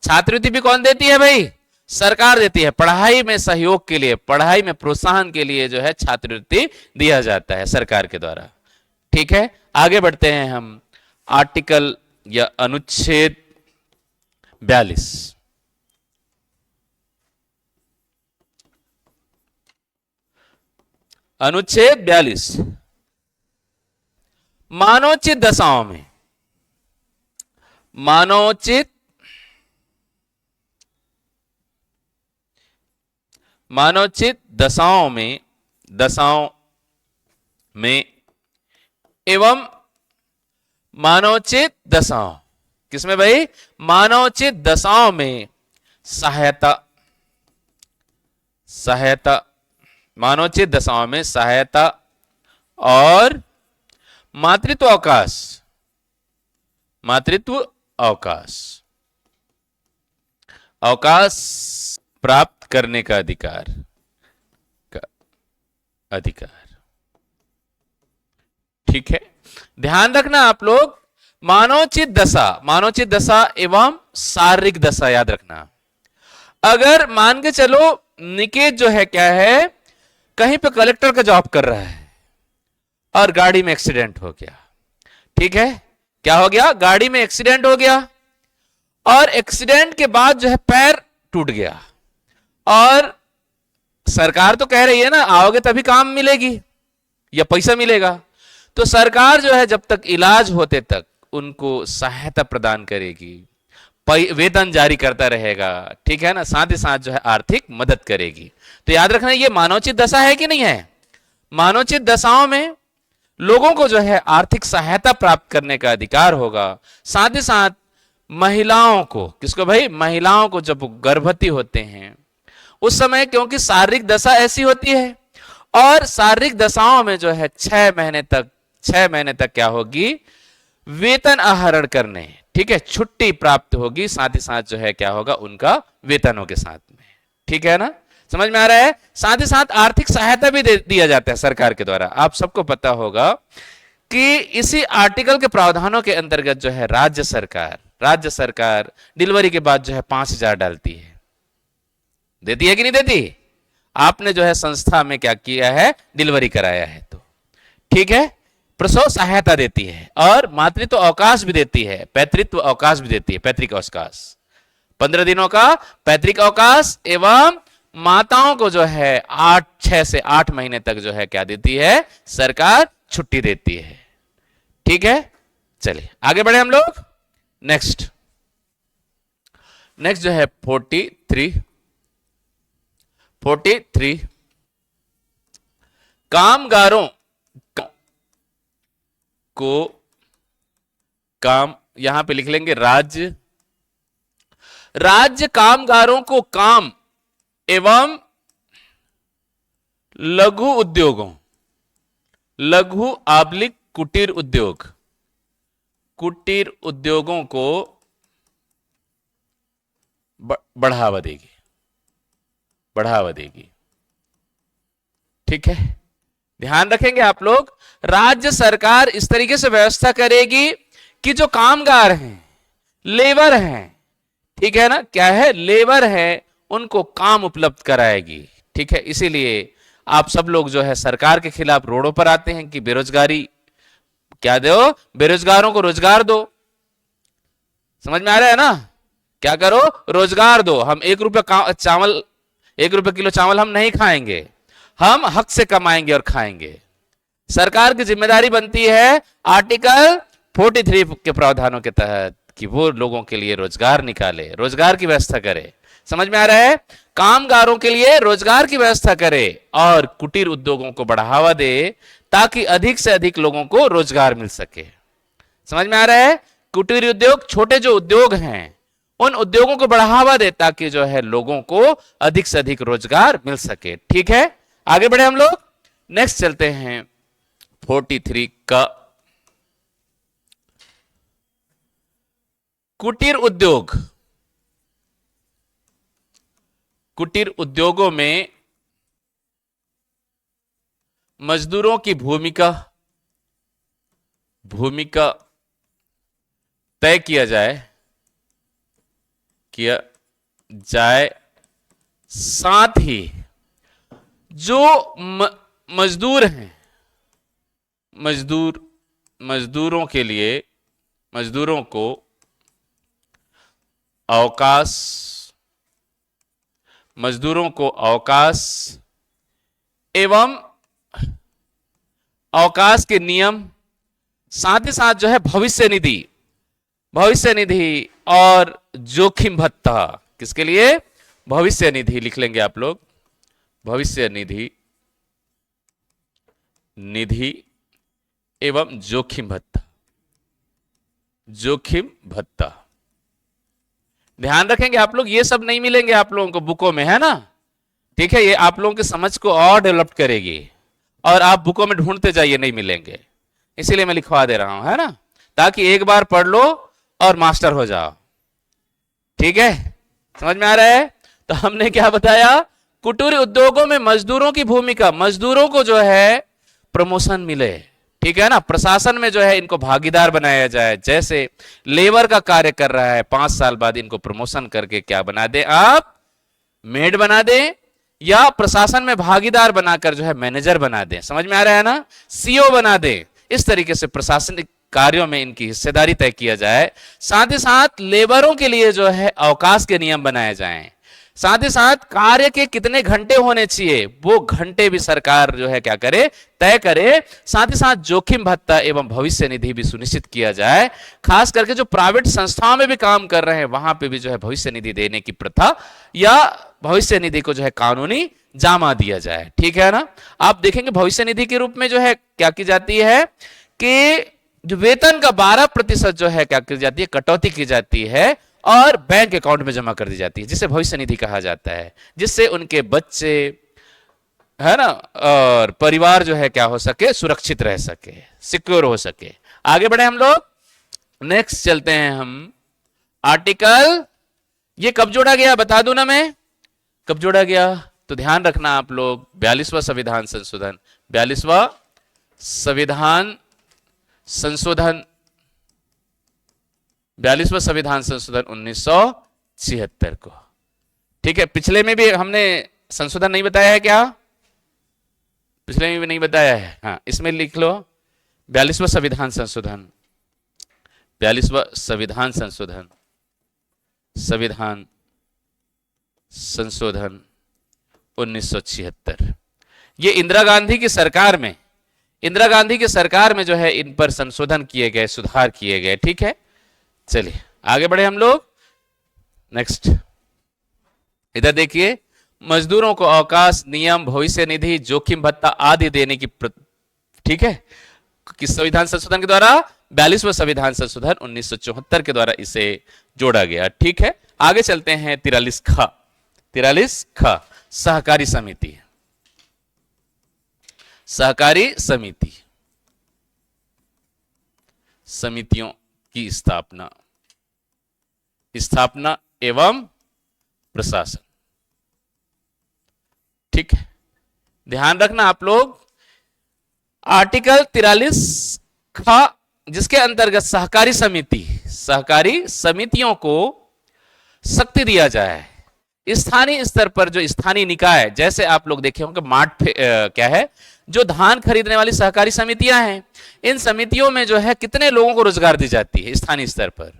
छात्रवृत्ति भी कौन देती है भाई? सरकार देती है। पढ़ाई में सहयोग के लिए, पढ़ाई में प्रोत्साहन के लिए जो है छात्रवृत्ति दिया जाता है सरकार के द्वारा। ठीक है, आगे बढ़ते हैं हम। आर्टिकल या अनुच्छेद 42। अनुच्छेद 42 मानवोचित दशाओं में, मानवोचित दशाओं में एवं मानवोचित दशाओं, किसमें भाई? मानवोचित दशाओं में सहायता, मानवोचित दशाओं में सहायता और मातृत्व अवकाश, अवकाश प्राप्त करने का अधिकार, ठीक है, ध्यान रखना आप लोग। मानवोचित दशा एवं शारीरिक दशा याद रखना। अगर मान के चलो निकेत जो है क्या है, कहीं पे कलेक्टर का जॉब कर रहा है और गाड़ी में एक्सीडेंट हो गया। ठीक है, क्या हो गया? गाड़ी में एक्सीडेंट हो गया, और एक्सीडेंट के बाद जो है पैर टूट गया, और सरकार तो कह रही है ना आओगे तभी काम मिलेगी या पैसा मिलेगा। तो सरकार जो है जब तक इलाज होते तक उनको सहायता प्रदान करेगी, वेतन जारी करता रहेगा। ठीक है ना, साथ ही साथ जो है आर्थिक मदद करेगी। तो याद रखना ये मानवोचित दशा है कि नहीं है? मानवोचित दशाओं में लोगों को जो है आर्थिक सहायता प्राप्त करने का अधिकार होगा। साथ ही साथ महिलाओं को, किसको भाई? महिलाओं को जब गर्भवती होते हैं उस समय, क्योंकि शारीरिक दशा ऐसी होती है, और शारीरिक दशाओं में जो है 6 महीने तक क्या होगी? वेतन आहरण करने, ठीक है, छुट्टी प्राप्त होगी। साथ ही साथ जो है क्या होगा? उनका वेतनों के साथ में। ठीक है ना, समझ में आ रहा है? साथ ही साथ आर्थिक सहायता भी दिया जाता है सरकार के द्वारा। आप सबको पता होगा कि इसी आर्टिकल के प्रावधानों के अंतर्गत जो है राज्य सरकार डिलीवरी के बाद जो है 5,000 डालती है। देती है कि नहीं देती? आपने जो है संस्था में क्या किया है? डिलीवरी कराया है तो। ठीक है, प्रसव सहायता देती है, और मातृत्व अवकाश भी देती है, पैतृत्व अवकाश भी देती है, पैतृक अवकाश 15 दिनों का पैतृक अवकाश एवं माताओं को जो है 6 से 8 महीने तक जो है क्या देती है, सरकार छुट्टी देती है। ठीक है, चलिए आगे बढ़े हम लोग। नेक्स्ट जो है 43 कामगारों को काम, यहां पे लिख लेंगे राज्य कामगारों को काम एवं लघु उद्योगों, लघु आबलिक कुटीर उद्योगों को बढ़ावा देगी। ठीक है, ध्यान रखेंगे आप लोग, राज्य सरकार इस तरीके से व्यवस्था करेगी कि जो कामगार हैं, लेबर हैं, ठीक है ना, क्या है, लेबर है, उनको काम उपलब्ध कराएगी। ठीक है, इसीलिए आप सब लोग जो है सरकार के खिलाफ रोडों पर आते हैं कि बेरोजगारी क्या दो, बेरोजगारों को रोजगार दो। समझ में आ रहा है ना, क्या करो, रोजगार दो। हम 1 रुपये चावल, 1 रुपये किलो चावल हम नहीं खाएंगे, हम हक से कमाएंगे और खाएंगे। सरकार की जिम्मेदारी बनती है आर्टिकल 43 के प्रावधानों के तहत कि वो लोगों के लिए रोजगार निकाले, रोजगार की व्यवस्था करे। समझ में आ रहा है, कामगारों के लिए रोजगार की व्यवस्था करे और कुटीर उद्योगों को बढ़ावा दे ताकि अधिक से अधिक लोगों को रोजगार मिल सके। समझ में आ रहा है, कुटीर उद्योग, छोटे जो उद्योग हैं, उन उद्योगों को बढ़ावा दे ताकि जो है लोगों को अधिक से अधिक रोजगार मिल सके। ठीक है, आगे बढ़े हम लोग। नेक्स्ट चलते हैं 43 का कुटीर उद्योगों में मजदूरों की भूमिका तय किया जाए, साथ ही जो मजदूर हैं, मजदूरों के लिए, मजदूरों को अवकाश एवं अवकाश के नियम, साथ ही साथ जो है भविष्य निधि और जोखिम भत्ता। किसके लिए, भविष्य निधि लिख लेंगे आप लोग, भविष्य निधि एवं जोखिम भत्ता। ध्यान रखेंगे आप लोग, ये सब नहीं मिलेंगे आप लोगों को बुकों में, है ना। ठीक है, ये आप लोगों की समझ को और डेवलप करेगी और आप बुकों में ढूंढते जाइए, नहीं मिलेंगे, इसीलिए मैं लिखवा दे रहा हूं, है ना, ताकि एक बार पढ़ लो और मास्टर हो जाओ। ठीक है, समझ में आ रहा है। तो हमने क्या बताया, कुटीर उद्योगों में मजदूरों की भूमिका, मजदूरों को जो है प्रमोशन मिले, ठीक है ना, प्रशासन में जो है इनको भागीदार बनाया जाए। जैसे लेबर का कार्य कर रहा है, 5 साल बाद इनको प्रमोशन करके क्या बना दे, आप मेड बना दे, या प्रशासन में भागीदार बनाकर जो है मैनेजर बना दे। समझ में आ रहा है ना, सीओ बना दे। इस तरीके से प्रशासनिक कार्यों में इनकी हिस्सेदारी तय किया जाए। साथ ही साथ लेबरों के लिए जो है अवकाश के नियम बनाए जाएं। साथ ही साथ कार्य के कितने घंटे होने चाहिए, वो घंटे भी सरकार जो है क्या करे, तय करे। साथ ही साथ जोखिम भत्ता एवं भविष्य निधि भी सुनिश्चित किया जाए। खास करके जो प्राइवेट संस्थाओं में भी काम कर रहे हैं, वहां पे भी जो है भविष्य निधि देने की प्रथा या भविष्य निधि को जो है कानूनी जामा दिया जाए। ठीक है ना। आप देखेंगे भविष्य निधि के रूप में जो है क्या की जाती है कि जो वेतन का 12% जो है क्या की जाती है, कटौती की जाती है और बैंक अकाउंट में जमा कर दी जाती है, जिसे भविष्य निधि कहा जाता है, जिससे उनके बच्चे, है ना, और परिवार जो है क्या हो सके, सुरक्षित रह सके, सिक्योर हो सके। आगे बढ़े हम लोग, नेक्स्ट चलते हैं हम आर्टिकल, ये कब जोड़ा गया बता दूं ना मैं, कब जोड़ा गया, तो ध्यान रखना आप लोग, 42वां संविधान संशोधन, 42वां संविधान संशोधन 1976 को। ठीक है, पिछले में भी हमने संशोधन नहीं बताया है क्या, पिछले में भी नहीं बताया है, हाँ इसमें लिख लो 42वां संविधान संशोधन, 42वां संविधान संशोधन, संविधान संशोधन 1976। ये इंदिरा गांधी की सरकार में, इंदिरा गांधी की सरकार में जो है इन पर संशोधन किए गए, सुधार किए गए। ठीक है, चलिए आगे बढ़े हम लोग। नेक्स्ट इधर देखिए, मजदूरों को अवकाश नियम, भविष्य निधि, जोखिम भत्ता आदि देने की ठीक है, किस संविधान संशोधन के द्वारा? 42वां संविधान संशोधन 1974 के द्वारा इसे जोड़ा गया। ठीक है, आगे चलते हैं 43 ख। 43 ख सहकारी समिति। सहकारी समिति, समितियों की स्थापना, स्थापना एवं प्रशासन। ठीक है, ध्यान रखना आप लोग, आर्टिकल 43 ख जिसके अंतर्गत सहकारी समिति, सहकारी समितियों को शक्ति दिया जाए। स्थानीय स्तर पर जो स्थानीय निकाय, जैसे आप लोग देखे होंगे क्या है, जो धान खरीदने वाली सहकारी समितियां हैं, इन समितियों में जो है कितने लोगों को रोजगार दी जाती है स्थानीय स्तर पर,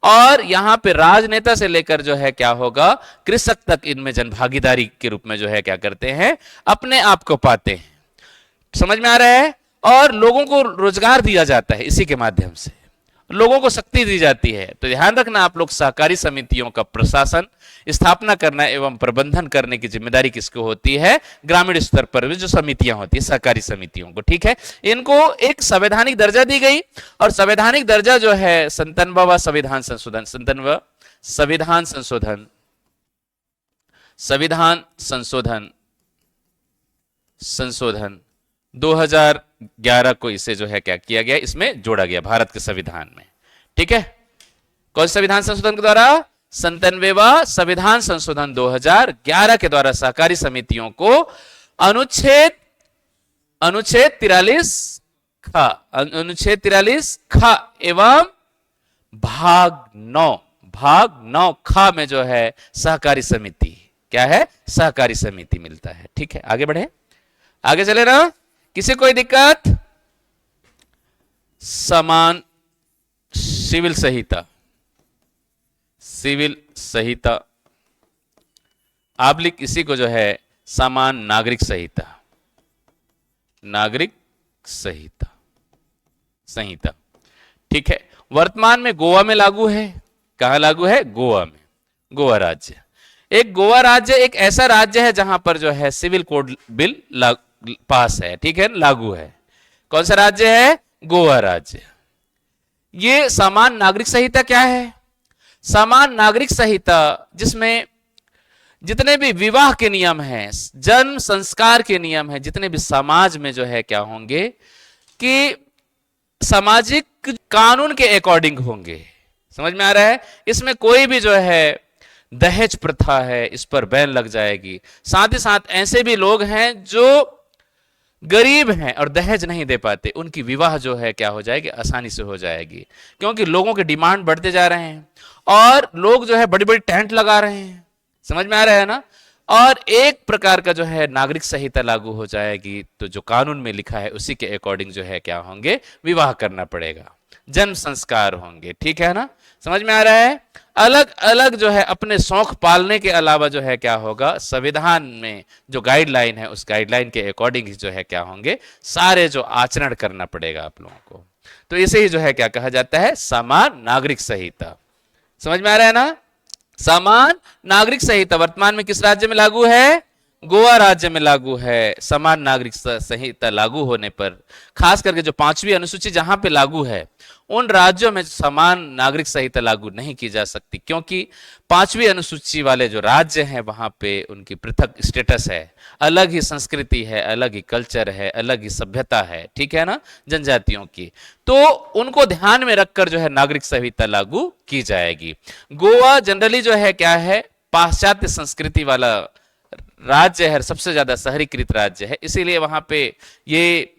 और यहां पे राजनेता से लेकर जो है क्या होगा, कृषक तक इनमें जनभागीदारी के रूप में जो है क्या करते हैं, अपने आप को पाते हैं। समझ में आ रहा है? और लोगों को रोजगार दिया जाता है, इसी के माध्यम से लोगों को शक्ति दी जाती है। तो ध्यान रखना आप लोग, सहकारी समितियों का प्रशासन, स्थापना करना एवं प्रबंधन करने की जिम्मेदारी किसको होती है? ग्रामीण स्तर पर जो समितियां होती है, सहकारी समितियों को। ठीक है, इनको एक संवैधानिक दर्जा दी गई, और संवैधानिक दर्जा जो है 97वां संविधान संशोधन, 97वां संविधान संशोधन, संविधान संशोधन 2011 को इसे जो है क्या किया गया, इसमें जोड़ा गया भारत के संविधान में। ठीक है, कौन संविधान संशोधन के द्वारा? 97वां संविधान संशोधन 2011 के द्वारा सहकारी समितियों को अनुच्छेद 43 ख, अनुच्छेद 43 ख एवं भाग 9 ख में जो है सहकारी समिति, क्या है? सहकारी समिति मिलता है। ठीक है, आगे बढ़े, आगे चले ना, किसी कोई दिक्कत? समान सिविल संहिता, सिविल संहिता आबलिक इसी को जो है समान नागरिक संहिता, नागरिक संहिता, संहिता। ठीक है, वर्तमान में गोवा में लागू है। कहां लागू है? गोवा में, गोवा राज्य। एक गोवा राज्य एक ऐसा राज्य है जहां पर जो है सिविल कोड बिल पास है। ठीक है, लागू है। कौन सा राज्य है? गोवा राज्य। ये समान नागरिक संहिता क्या है? समान नागरिक संहिता जिसमें जितने भी विवाह के नियम हैं, जन्म संस्कार के नियम हैं, जितने भी समाज में जो है क्या होंगे कि सामाजिक कानून के अकॉर्डिंग होंगे। समझ में आ रहा है? इसमें कोई भी जो है दहेज प्रथा है, इस पर बैन लग जाएगी। साथ ही साथ ऐसे भी लोग हैं जो गरीब हैं और दहेज नहीं दे पाते, उनकी विवाह जो है क्या हो जाएगी? आसानी से हो जाएगी, क्योंकि लोगों के डिमांड बढ़ते जा रहे हैं और लोग जो है बड़ी बड़ी टेंट लगा रहे हैं। समझ में आ रहा है ना? और एक प्रकार का जो है नागरिक संहिता लागू हो जाएगी, तो जो कानून में लिखा है उसी के अकॉर्डिंग जो है क्या होंगे? विवाह करना पड़ेगा, जन्म संस्कार होंगे। ठीक है ना? समझ में आ रहा है? अलग अलग जो है अपने शौक पालने के अलावा जो है क्या होगा, संविधान में जो गाइडलाइन है उस गाइडलाइन के अकॉर्डिंग ही जो है क्या होंगे, सारे जो आचरण करना पड़ेगा आप लोगों को। तो इसे ही जो है क्या कहा जाता है? समान नागरिक संहिता। समझ में आ रहा है ना? समान नागरिक संहिता वर्तमान में किस राज्य में लागू है? गोवा राज्य में लागू है। समान नागरिक संहिता लागू होने पर खास करके जो 5वीं अनुसूची जहां पे लागू है, उन राज्यों में समान नागरिक संहिता लागू नहीं की जा सकती, क्योंकि 5वीं अनुसूची वाले जो राज्य हैं वहां पे उनकी पृथक स्टेटस है, अलग ही संस्कृति है, अलग ही कल्चर है, अलग ही सभ्यता है। ठीक है ना? जनजातियों की, तो उनको ध्यान में रखकर जो है नागरिक संहिता लागू की जाएगी। गोवा जनरली जो है क्या है, पाश्चात्य संस्कृति वाला राज्य है, सबसे ज्यादा शहरीकृत राज्य है, इसीलिए वहां पे ये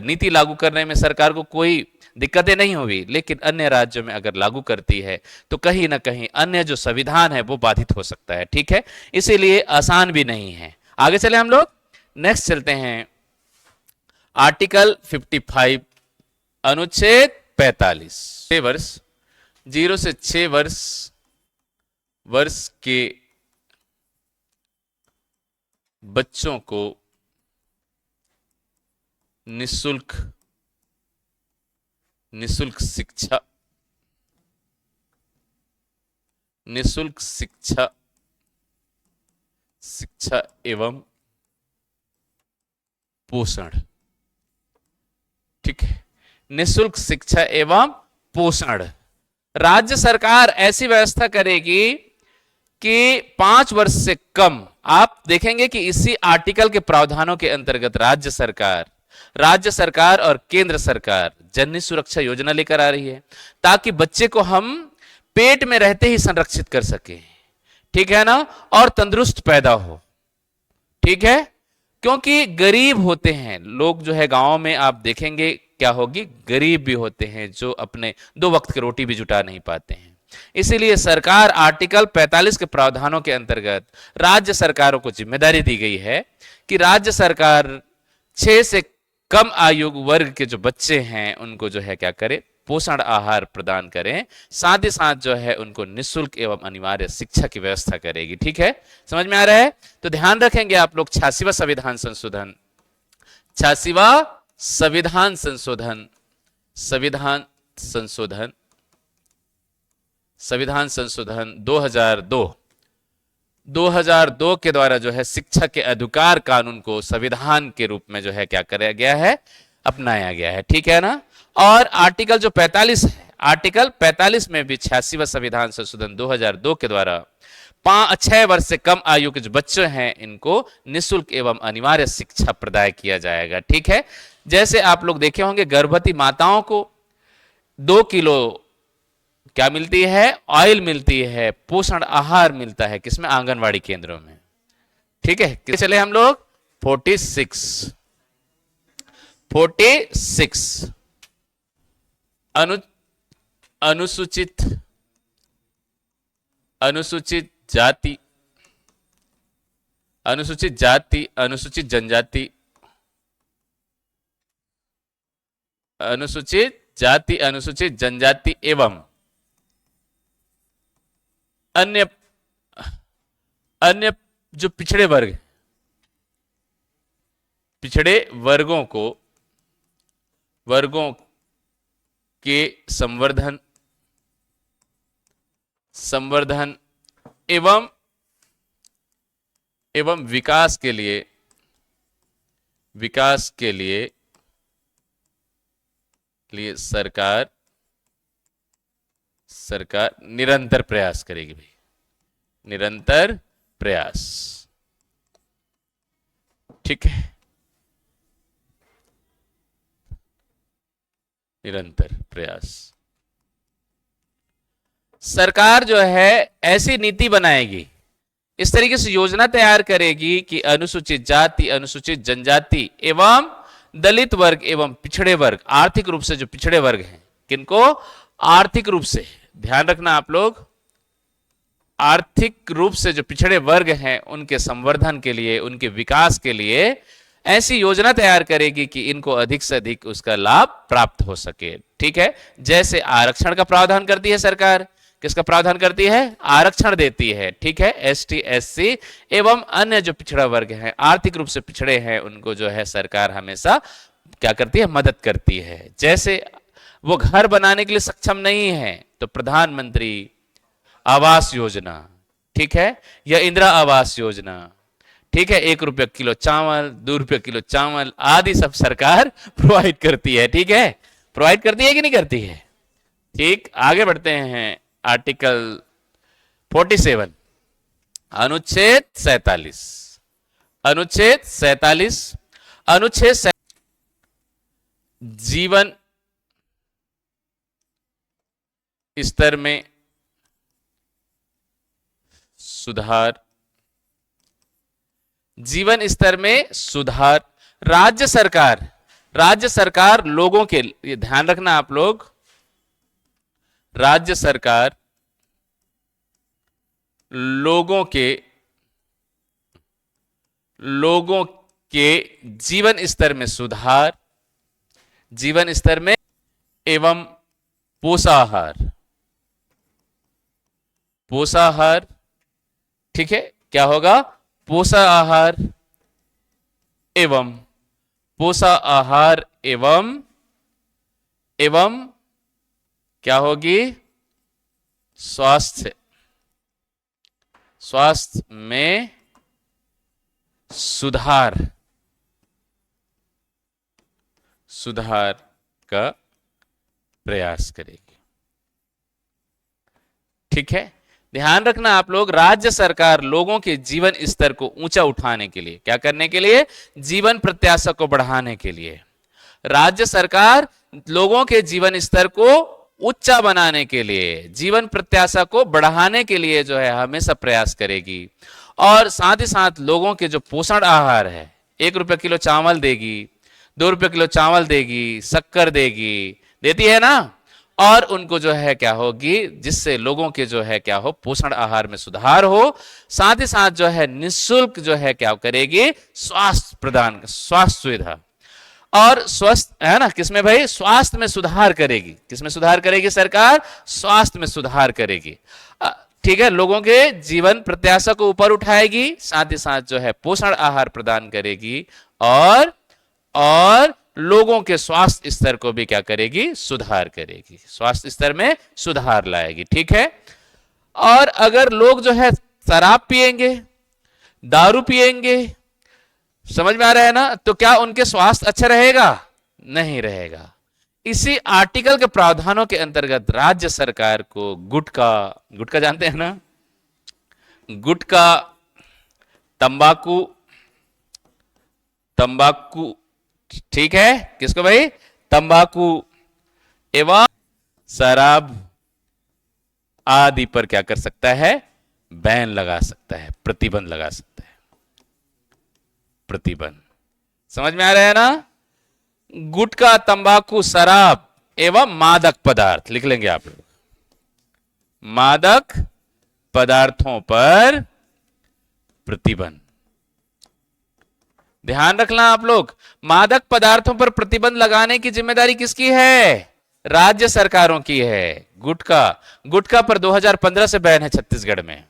नीति लागू करने में सरकार को कोई दिक्कतें नहीं हुई। लेकिन अन्य राज्यों में अगर लागू करती है तो कहीं ना कहीं अन्य जो संविधान है वो बाधित हो सकता है। ठीक है, इसीलिए आसान भी नहीं है। आगे चले हम लोग, नेक्स्ट चलते हैं आर्टिकल 55 अनुच्छेद 45। 6 वर्ष, 0 से 6 वर्ष के बच्चों को निशुल्क निशुल्क शिक्षा निशुल्क शिक्षा शिक्षा एवं पोषण। ठीक है, निशुल्क शिक्षा एवं पोषण। राज्य सरकार ऐसी व्यवस्था करेगी कि 5 वर्ष से कम, आप देखेंगे कि इसी आर्टिकल के प्रावधानों के अंतर्गत राज्य सरकार और केंद्र सरकार जननी सुरक्षा योजना लेकर आ रही है, ताकि बच्चे को हम पेट में रहते ही संरक्षित कर सके। ठीक है ना, और तंदुरुस्त पैदा हो। ठीक है, क्योंकि गरीब होते हैं लोग जो है गांव में, आप देखेंगे क्या होगी, गरीब भी होते हैं जो अपने 2 वक्त की रोटी भी जुटा नहीं पाते हैं। इसीलिए सरकार आर्टिकल 45 के प्रावधानों के अंतर्गत राज्य सरकारों को जिम्मेदारी दी गई है कि राज्य सरकार 6 से कम आयु वर्ग के जो बच्चे हैं उनको जो है क्या करे, पोषण आहार प्रदान करें, साथ ही साथ जो है उनको निशुल्क एवं अनिवार्य शिक्षा की व्यवस्था करेगी। ठीक है, समझ में आ रहा है? तो ध्यान रखेंगे आप लोग, 86वां संविधान संशोधन, 86वां संविधान संशोधन, संविधान संशोधन 2002 के द्वारा जो है शिक्षा के अधिकार कानून को संविधान के रूप में जो है क्या किया गया है, अपनाया गया है। ठीक है ना, और आर्टिकल जो 45 है, आर्टिकल 45 में भी 86वां संविधान संशोधन 2002 के द्वारा 6 वर्ष से कम आयु के जो बच्चे हैं इनको निशुल्क एवं अनिवार्य शिक्षा प्रदान किया जाएगा। ठीक है, जैसे आप लोग देखे होंगे गर्भवती माताओं को 2 किलो क्या मिलती है, ऑयल मिलती है, पोषण आहार मिलता है, किसमें, आंगनवाड़ी केंद्रों में। ठीक है, चले हम लोग 46 अनुसूचित जाति, अनुसूचित जाति, अनुसूचित जनजाति, अनुसूचित जाति, अनुसूचित जनजाति एवं अन्य जो पिछड़े वर्ग, पिछड़े वर्गों के संवर्धन एवं विकास के लिए सरकार निरंतर प्रयास करेगी भाई, निरंतर प्रयास। ठीक है, निरंतर प्रयास। सरकार जो है ऐसी नीति बनाएगी, इस तरीके से योजना तैयार करेगी कि अनुसूचित जाति, अनुसूचित जनजाति एवं दलित वर्ग एवं पिछड़े वर्ग, आर्थिक रूप से जो पिछड़े वर्ग हैं, किनको, आर्थिक रूप से, ध्यान रखना आप लोग, आर्थिक रूप से जो पिछड़े वर्ग हैं उनके संवर्धन के लिए, उनके विकास के लिए ऐसी योजना तैयार करेगी कि इनको अधिक से अधिक उसका लाभ प्राप्त हो सके। ठीक है, जैसे आरक्षण का प्रावधान करती है सरकार, किसका प्रावधान करती है, आरक्षण देती है। ठीक है, एसटी, एससी एवं अन्य जो पिछड़ा वर्ग हैं, आर्थिक रूप से पिछड़े हैं, उनको जो है सरकार हमेशा क्या करती है, मदद करती है। जैसे वो घर बनाने के लिए सक्षम नहीं है तो प्रधानमंत्री आवास योजना, ठीक है, या इंदिरा आवास योजना, ठीक है, 1 रुपया किलो चावल, 2 रुपया किलो चावल आदि सब सरकार प्रोवाइड करती है। ठीक है, प्रोवाइड करती है कि नहीं करती है? ठीक, आगे बढ़ते हैं। आर्टिकल 47, अनुच्छेद 47, अनुच्छेद 47 जीवन स्तर में सुधार, जीवन स्तर में सुधार। राज्य सरकार लोगों के लिए, ध्यान रखना आप लोग, राज्य सरकार लोगों के जीवन स्तर में सुधार, जीवन स्तर में एवं पोषाहार, ठीक है, क्या होगा, पोषाहार एवं पोषाहार एवं एवं क्या होगी? स्वास्थ्य, स्वास्थ्य में सुधार, सुधार का प्रयास करेगी। ठीक है, ध्यान रखना आप लोग, राज्य सरकार लोगों के जीवन स्तर को ऊंचा उठाने के लिए, क्या करने के लिए? जीवन प्रत्याशा को बढ़ाने के लिए राज्य सरकार लोगों के जीवन स्तर को ऊंचा बनाने के लिए, जीवन प्रत्याशा को बढ़ाने के लिए जो है हमेशा प्रयास करेगी। और साथ ही साथ लोगों के जो पोषण आहार है, 1 रुपये किलो चावल देगी, 2 रुपये किलो चावल देगी, शक्कर देगी, देती है ना, और उनको जो है क्या होगी, जिससे लोगों के जो है क्या हो, पोषण आहार में सुधार हो। साथ ही साथ जो है निःशुल्क जो है क्या करेगी? स्वास्थ्य प्रदान, स्वास्थ्य सुविधा, और स्वस्थ है ना, किसमें भाई? स्वास्थ्य में सुधार करेगी। किसमें सुधार करेगी सरकार? स्वास्थ्य में सुधार करेगी। ठीक है, लोगों के जीवन प्रत्याशा को ऊपर उठाएगी, साथ ही साथ जो है पोषण आहार प्रदान करेगी, और लोगों के स्वास्थ्य स्तर को भी क्या करेगी? सुधार करेगी, स्वास्थ्य स्तर में सुधार लाएगी। ठीक है, और अगर लोग जो है शराब पिएंगे, दारू पिएंगे, समझ में आ रहा है ना, तो क्या उनके स्वास्थ्य अच्छा रहेगा? नहीं रहेगा। इसी आर्टिकल के प्रावधानों के अंतर्गत राज्य सरकार को गुटखा, गुटखा जानते हैं ना, गुटखा, तंबाकू, तंबाकू, ठीक है, किसको भाई? तंबाकू एवं शराब आदि पर क्या कर सकता है? बैन लगा सकता है, प्रतिबंध लगा सकता है, प्रतिबंध। समझ में आ रहा है ना? गुटखा, तंबाकू, शराब एवं मादक पदार्थ, लिख लेंगे आप लोग, मादक पदार्थों पर प्रतिबंध। ध्यान रखना आप लोग, मादक पदार्थों पर प्रतिबंध लगाने की जिम्मेदारी किसकी है? राज्य सरकारों की है। गुटखा, गुटखा पर 2015 से बैन है छत्तीसगढ़ में,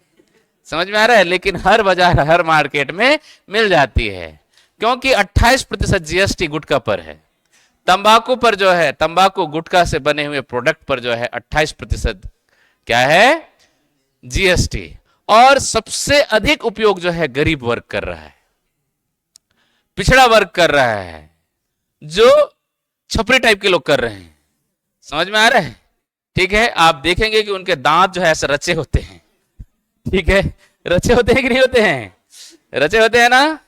समझ में आ रहा है, लेकिन हर बाजार, हर मार्केट में मिल जाती है, क्योंकि 28% जीएसटी गुटखा पर है। तंबाकू पर जो है, तंबाकू गुटखा से बने हुए प्रोडक्ट पर जो है 28% क्या है? जीएसटी। और सबसे अधिक उपयोग जो है गरीब वर्ग कर रहा है, पिछड़ा वर्ग कर रहा है, जो छपरी टाइप के लोग कर रहे हैं। समझ में आ रहा है? ठीक है, आप देखेंगे कि उनके दांत जो है ऐसे रचे होते हैं। ठीक है, रचे होते हैं कि नहीं होते हैं? रचे होते हैं ना।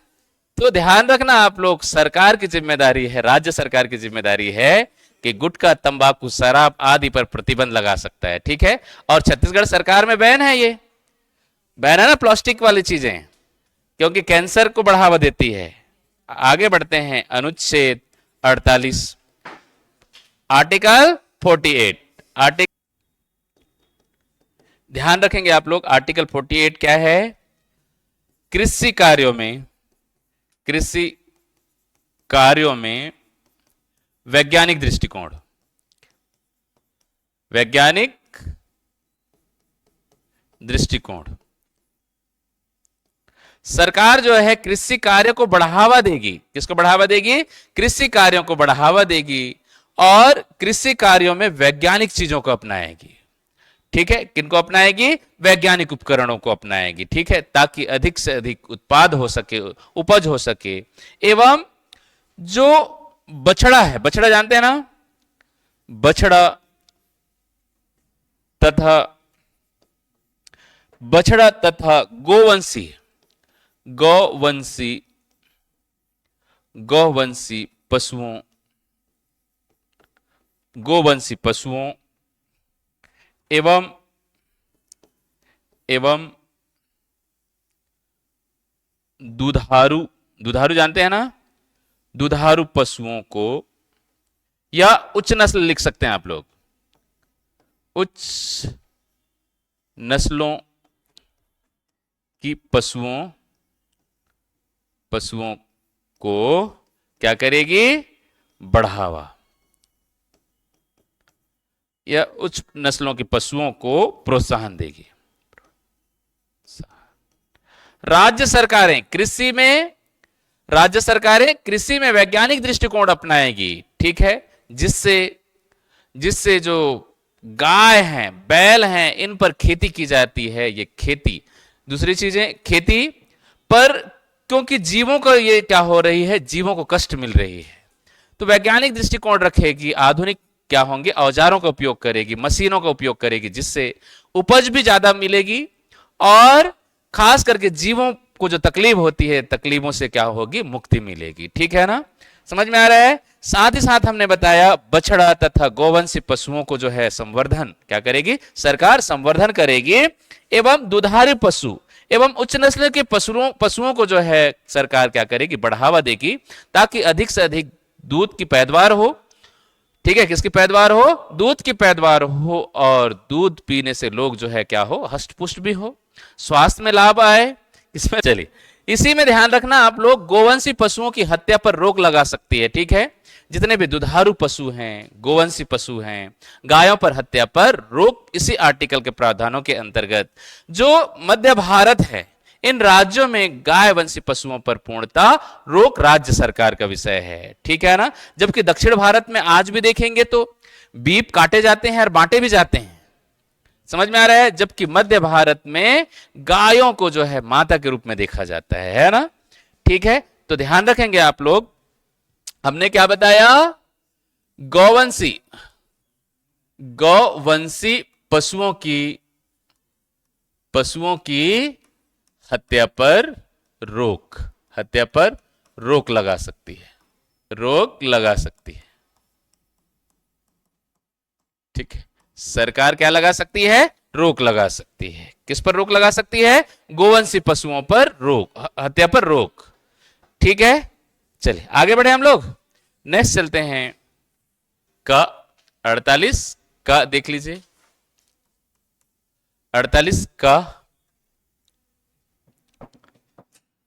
तो ध्यान रखना आप लोग, सरकार की जिम्मेदारी है, राज्य सरकार की जिम्मेदारी है कि गुटखा, तंबाकू, शराब आदि पर प्रतिबंध लगा सकता है। ठीक है, और छत्तीसगढ़ सरकार में बैन है, ये बैन है ना प्लास्टिक वाली चीजें, क्योंकि कैंसर को बढ़ावा देती है। आगे बढ़ते हैं, अनुच्छेद 48, आर्टिकल 48, आर्टिकल, ध्यान रखेंगे आप लोग, आर्टिकल 48 क्या है? कृषि कार्यों में, कृषि कार्यों में वैज्ञानिक दृष्टिकोण, वैज्ञानिक दृष्टिकोण। सरकार जो है कृषि कार्य को बढ़ावा देगी। किसको बढ़ावा देगी? कृषि कार्यों को बढ़ावा देगी, और कृषि कार्यों में वैज्ञानिक चीजों को अपनाएगी। ठीक है, किनको अपनाएगी? वैज्ञानिक उपकरणों को अपनाएगी। ठीक है, ताकि अधिक से अधिक उत्पाद हो सके, उपज हो सके। एवं जो बछड़ा है, बछड़ा जानते हैं ना, बछड़ा तथा, बछड़ा तथा गोवंशी, गौवंशी, गौवंशी पशुओं, गोवंशी पशुओं एवं दुधारू, दुधारू जानते हैं ना, दुधारू पशुओं को, या उच्च नस्ल लिख सकते हैं आप लोग, उच्च नस्लों की पशुओं, पशुओं को क्या करेगी? बढ़ावा, या उच्च नस्लों की पशुओं को प्रोत्साहन देगी। राज्य सरकारें कृषि में राज्य सरकारें कृषि में वैज्ञानिक दृष्टिकोण अपनाएगी, ठीक है, जिससे जिससे जो गाय हैं, बैल हैं, इन पर खेती की जाती है, ये खेती। दूसरी चीजें खेती पर, क्योंकि जीवों को ये क्या हो रही है, जीवों को कष्ट मिल रही है, तो वैज्ञानिक दृष्टिकोण रखेगी, आधुनिक क्या होंगे, औजारों का उपयोग करेगी, मशीनों का उपयोग करेगी, जिससे उपज भी ज्यादा मिलेगी और खास करके जीवों को जो तकलीफ होती है, तकलीफों से क्या होगी, मुक्ति मिलेगी। ठीक है ना, समझ में आ रहा है। साथ ही साथ हमने बताया बछड़ा तथा गोवंशी पशुओं को जो है संवर्धन क्या करेगी, सरकार संवर्धन करेगी, एवं दुधारू पशु एवं उच्च नस्ल के पशुओं को जो है सरकार क्या करेगी, बढ़ावा देगी, ताकि अधिक से अधिक दूध की पैदावार हो। ठीक है, किसकी पैदावार हो, दूध की पैदावार हो, और दूध पीने से लोग जो है क्या हो, हष्ट पुष्ट भी हो, स्वास्थ्य में लाभ आए। इसमें चलिए इसी में ध्यान रखना आप लोग, गोवंशी पशुओं की हत्या पर रोक लगा सकती है। ठीक है, जितने भी दुधारू पशु हैं, गोवंशी पशु हैं, गायों पर हत्या पर रोक इसी आर्टिकल के प्रावधानों के अंतर्गत। जो मध्य भारत है, इन राज्यों में गाय वंशी पशुओं पर पूर्णता रोक राज्य सरकार का विषय है। ठीक है ना, जबकि दक्षिण भारत में आज भी देखेंगे तो बीफ काटे जाते हैं और बांटे भी जाते हैं, समझ में आ रहा है, जबकि मध्य भारत में गायों को जो है माता के रूप में देखा जाता है ना। ठीक है, तो ध्यान रखेंगे आप लोग, हमने क्या बताया, गौवंशी पशुओं की हत्या पर रोक लगा सकती है, रोक लगा सकती है। ठीक है, सरकार क्या लगा सकती है, रोक लगा सकती है। किस पर रोक लगा सकती है, गोवंशी पशुओं पर रोक, हत्या पर रोक। ठीक है, चलिए आगे बढ़े हम लोग, नेक्स्ट चलते हैं का 48 का देख लीजिए, 48 का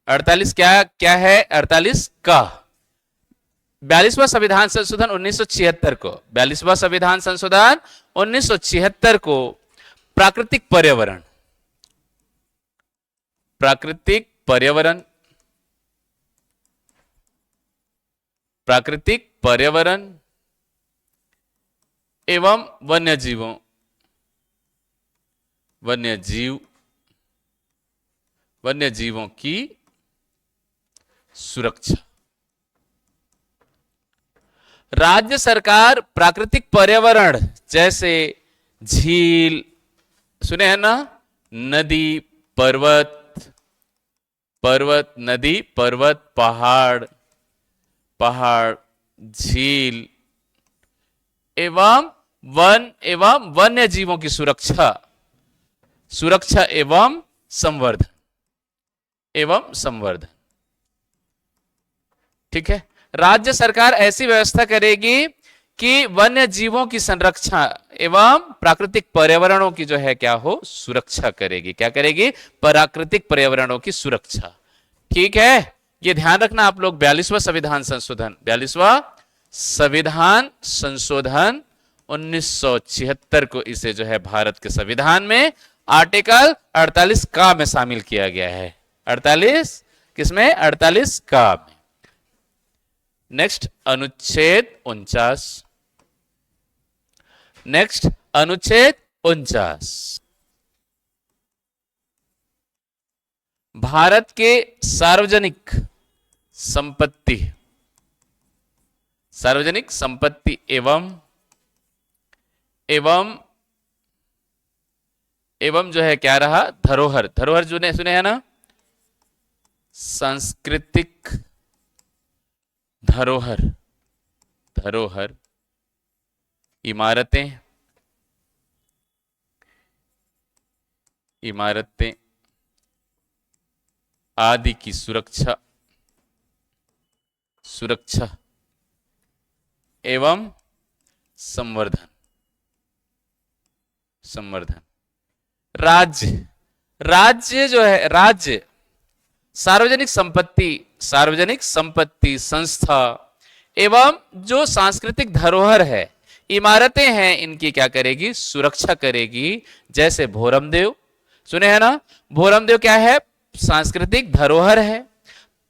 48 क्या है, 48 का 42वां संविधान संशोधन 1976 को, 42वां संविधान संशोधन 1976 को प्राकृतिक पर्यावरण एवं वन्यजीवों की सुरक्षा। राज्य सरकार प्राकृतिक पर्यावरण जैसे झील, सुने हैं ना, नदी पर्वत, पहाड़, झील एवं वन्य जीवों की सुरक्षा एवं संवर्धन। ठीक है, राज्य सरकार ऐसी व्यवस्था करेगी कि वन्य जीवों की संरक्षा एवं प्राकृतिक पर्यावरणों की जो है क्या हो, सुरक्षा करेगी। क्या करेगी, प्राकृतिक पर्यावरणों की सुरक्षा। ठीक है, ये ध्यान रखना आप लोग, 42वां संविधान संशोधन 1976 को इसे जो है भारत के संविधान में आर्टिकल 48 का में शामिल किया गया है। 48 किसमें, 48 का में। नेक्स्ट अनुच्छेद 49। भारत के सार्वजनिक संपत्ति एवं जो है क्या रहा, धरोहर जो ने सुने हैं ना, सांस्कृतिक धरोहर, इमारतें आदि की सुरक्षा एवं संवर्धन। राज्य जो है, राज्य सार्वजनिक संपत्ति संस्था एवं जो सांस्कृतिक धरोहर है, इमारतें हैं, इनकी क्या करेगी, सुरक्षा करेगी। जैसे भोरमदेव, सुने हैं ना, भोरमदेव क्या है, सांस्कृतिक धरोहर है,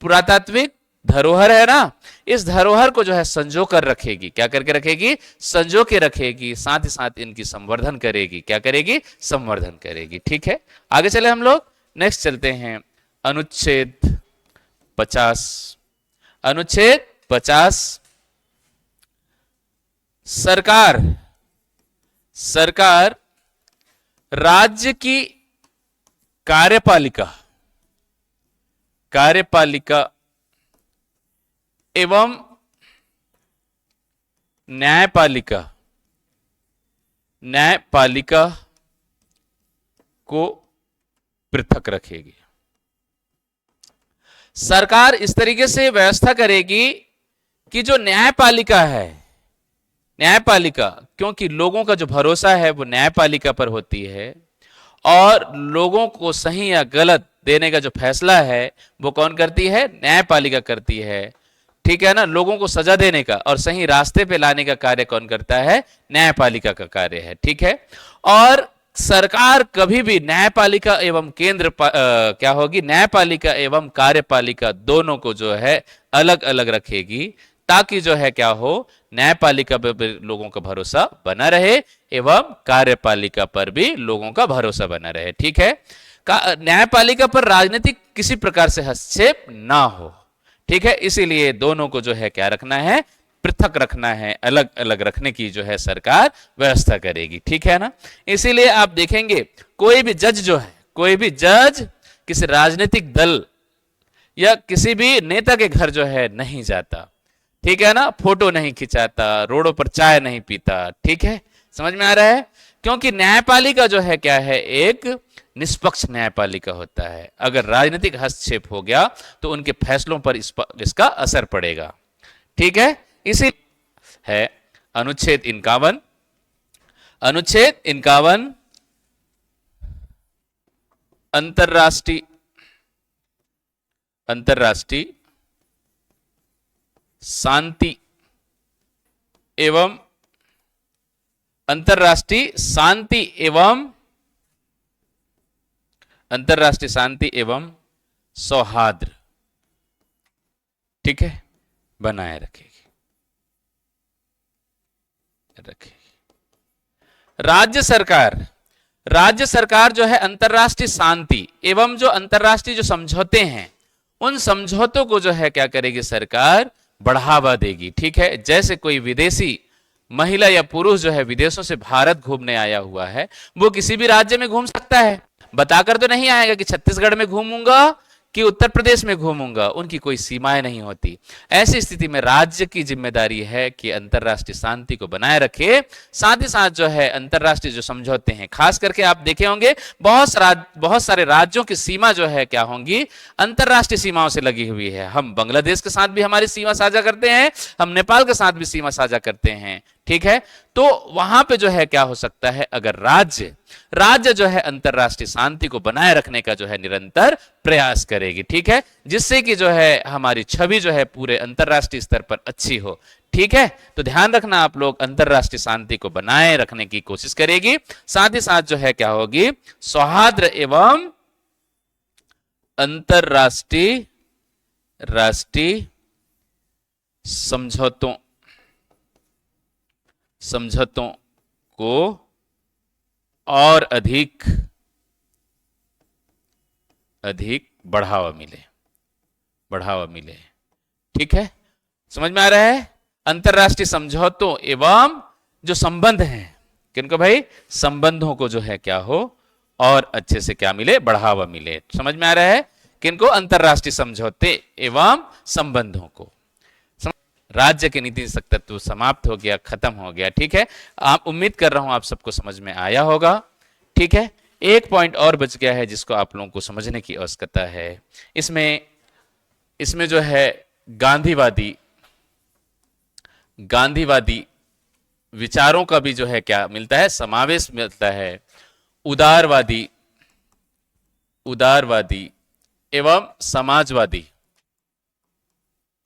पुरातात्विक धरोहर है ना, इस धरोहर को जो है संजो कर रखेगी। क्या करके रखेगी? संजो के रखेगी। साथ ही साथ इनकी संवर्धन करेगी। क्या करेगी? संवर्धन करेगी। ठीक है, आगे चले हम लोग, नेक्स्ट चलते हैं अनुच्छेद 50। अनुच्छेद 50, सरकार राज्य की कार्यपालिका एवं न्यायपालिका को पृथक रखेगी। सरकार इस तरीके से व्यवस्था करेगी कि जो न्यायपालिका है, क्योंकि लोगों का जो भरोसा है वो न्यायपालिका पर होती है, और लोगों को सही या गलत देने का जो फैसला है वो कौन करती है? न्यायपालिका करती है। ठीक है ना, लोगों को सजा देने का और सही रास्ते पे लाने का कार्य कौन करता है? न्यायपालिका का कार्य है। ठीक है, और सरकार कभी भी न्यायपालिका एवं क्या होगी? न्यायपालिका एवं कार्यपालिका दोनों को जो है अलग अलग रखेगी, ताकि जो है क्या हो? न्यायपालिका पर भी लोगों का भरोसा बना रहे एवं कार्यपालिका पर भी लोगों का भरोसा बना रहे। ठीक है, न्यायपालिका पर राजनीतिक किसी प्रकार से हस्तक्षेप ना हो। ठीक है, इसीलिए दोनों को जो है क्या रखना है? पृथक रखना है, अलग अलग रखने की जो है सरकार व्यवस्था करेगी। ठीक है ना, इसीलिए आप देखेंगे कोई भी जज किसी राजनीतिक दल या किसी भी नेता के घर जो है नहीं जाता। ठीक है ना, फोटो नहीं खिंचाता, रोडों पर चाय नहीं पीता। ठीक है, समझ में आ रहा है? क्योंकि न्यायपालिका जो है क्या है? एक निष्पक्ष न्यायपालिका होता है। अगर राजनीतिक हस्तक्षेप हो गया तो उनके फैसलों पर इसका असर पड़ेगा। ठीक है, इसी है अनुच्छेद 51। अनुच्छेद 51 अंतरराष्ट्रीय शांति एवं सौहार्द, ठीक है, बनाए रखेगी। राज्य सरकार जो है अंतरराष्ट्रीय शांति एवं जो अंतरराष्ट्रीय जो समझौते हैं, उन समझौतों को जो है क्या करेगी? सरकार बढ़ावा देगी। ठीक है, जैसे कोई विदेशी महिला या पुरुष जो है विदेशों से भारत घूमने आया हुआ है, वो किसी भी राज्य में घूम सकता है, बताकर तो नहीं आएगा कि छत्तीसगढ़ में घूमूंगा कि उत्तर प्रदेश में घूमूंगा। उनकी कोई सीमाएं नहीं होती। ऐसी स्थिति में राज्य की जिम्मेदारी है कि अंतरराष्ट्रीय शांति को बनाए रखे। साथ ही साथ जो है अंतरराष्ट्रीय जो समझौते हैं, खास करके आप देखे होंगे बहुत सारे राज्यों की सीमा जो है क्या होंगी? अंतरराष्ट्रीय सीमाओं से लगी हुई है। हम बांग्लादेश के साथ भी हमारी सीमा साझा करते हैं, हम नेपाल के साथ भी सीमा साझा करते हैं। ठीक है, तो वहां पे जो है क्या हो सकता है? अगर राज्य जो है अंतरराष्ट्रीय शांति को बनाए रखने का जो है निरंतर प्रयास करेगी। ठीक है, जिससे कि जो है हमारी छवि जो है पूरे अंतरराष्ट्रीय स्तर पर अच्छी हो। ठीक है, तो ध्यान रखना आप लोग, अंतरराष्ट्रीय शांति को बनाए रखने की कोशिश करेगी। साथ ही साथ जो है क्या होगी? सौहार्द एवं अंतरराष्ट्रीय समझौतों को और अधिक बढ़ावा मिले। ठीक है, समझ में आ रहा है? अंतरराष्ट्रीय समझौतों एवं जो संबंध हैं, किनको भाई? संबंधों को जो है क्या हो? और अच्छे से क्या मिले? बढ़ावा मिले। समझ में आ रहा है? किनको? अंतरराष्ट्रीय समझौते एवं संबंधों को। राज्य के नीति तत्व समाप्त हो गया, खत्म हो गया। ठीक है, आप उम्मीद कर रहा हूं आप सबको समझ में आया होगा। ठीक है, एक पॉइंट और बच गया है जिसको आप लोगों को समझने की आवश्यकता है। इसमें जो है गांधीवादी विचारों का भी जो है क्या मिलता है? समावेश मिलता है। उदारवादी एवं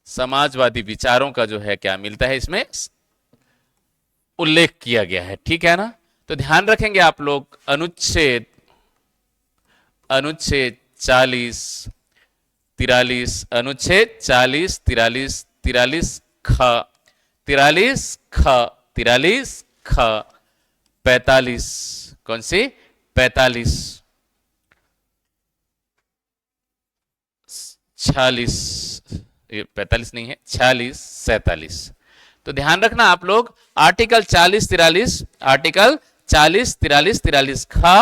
समाजवादी विचारों का जो है क्या मिलता है? इसमें उल्लेख किया गया है। ठीक है ना, तो ध्यान रखेंगे आप लोग। अनुच्छेद 40, 43 अनुच्छेद 40 43 43 ख 43 ख 43 ख 45 कौन सी 45 46 45 नहीं है 46 47 तो ध्यान रखना आप लोग आर्टिकल 40 43 आर्टिकल 40 43 43 ख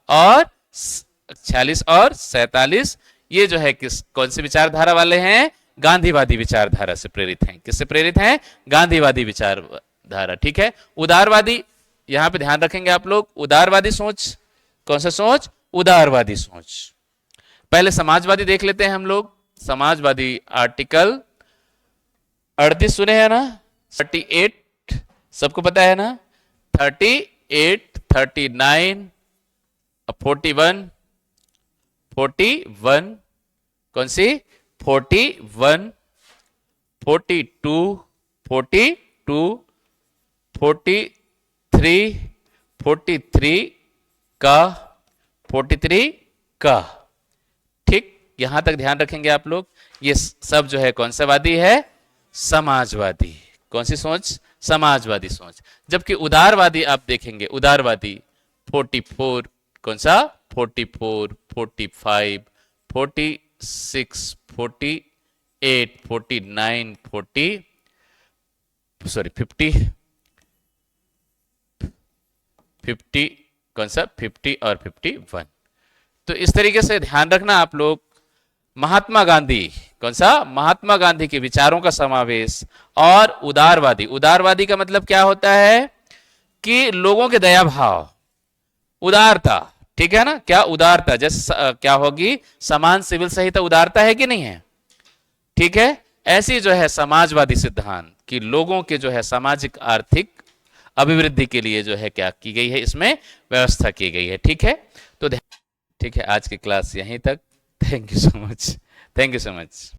और 46 और 47 ये जो है किस कौन सी विचारधारा वाले हैं गांधीवादी विचारधारा से प्रेरित हैं किससे प्रेरित हैं गांधीवादी विचारधारा ठीक है उदारवादी यहां पे ध्यान रखेंगे आप लोग उदारवादी सोच कौन सा सोच उदारवादी सोच पहले समाजवादी देख लेते हैं हम लोग समाजवादी आर्टिकल 38 सुने हैं ना 38 सबको पता है ना 38 39 41 41 कौन सी 41 42 42 43 43 का 43 का ठीक यहां तक ध्यान रखेंगे आप लोग ये सब जो है कौन सा वादी है समाजवादी कौन सी सोच समाजवादी सोच जबकि उदारवादी आप देखेंगे उदारवादी 44 कौन सा 44 45 46 48 49 40 सॉरी 50 50 कौन सा 50 और 51 तो इस तरीके से ध्यान रखना आप लोग महात्मा गांधी कौन सा महात्मा गांधी के विचारों का समावेश और उदारवादी उदारवादी का मतलब क्या होता है कि लोगों के दया भाव उदारता ठीक है ना क्या उदारता जैसे क्या होगी समान सिविल संहिता उदारता है कि नहीं है ठीक है ऐसी जो है समाजवादी सिद्धांत कि लोगों के जो है सामाजिक आर्थिक अभिवृद्धि के लिए जो है क्या की गई है इसमें व्यवस्था की गई है ठीक है तो ठीक है आज की क्लास यहीं तक थैंक यू सो मच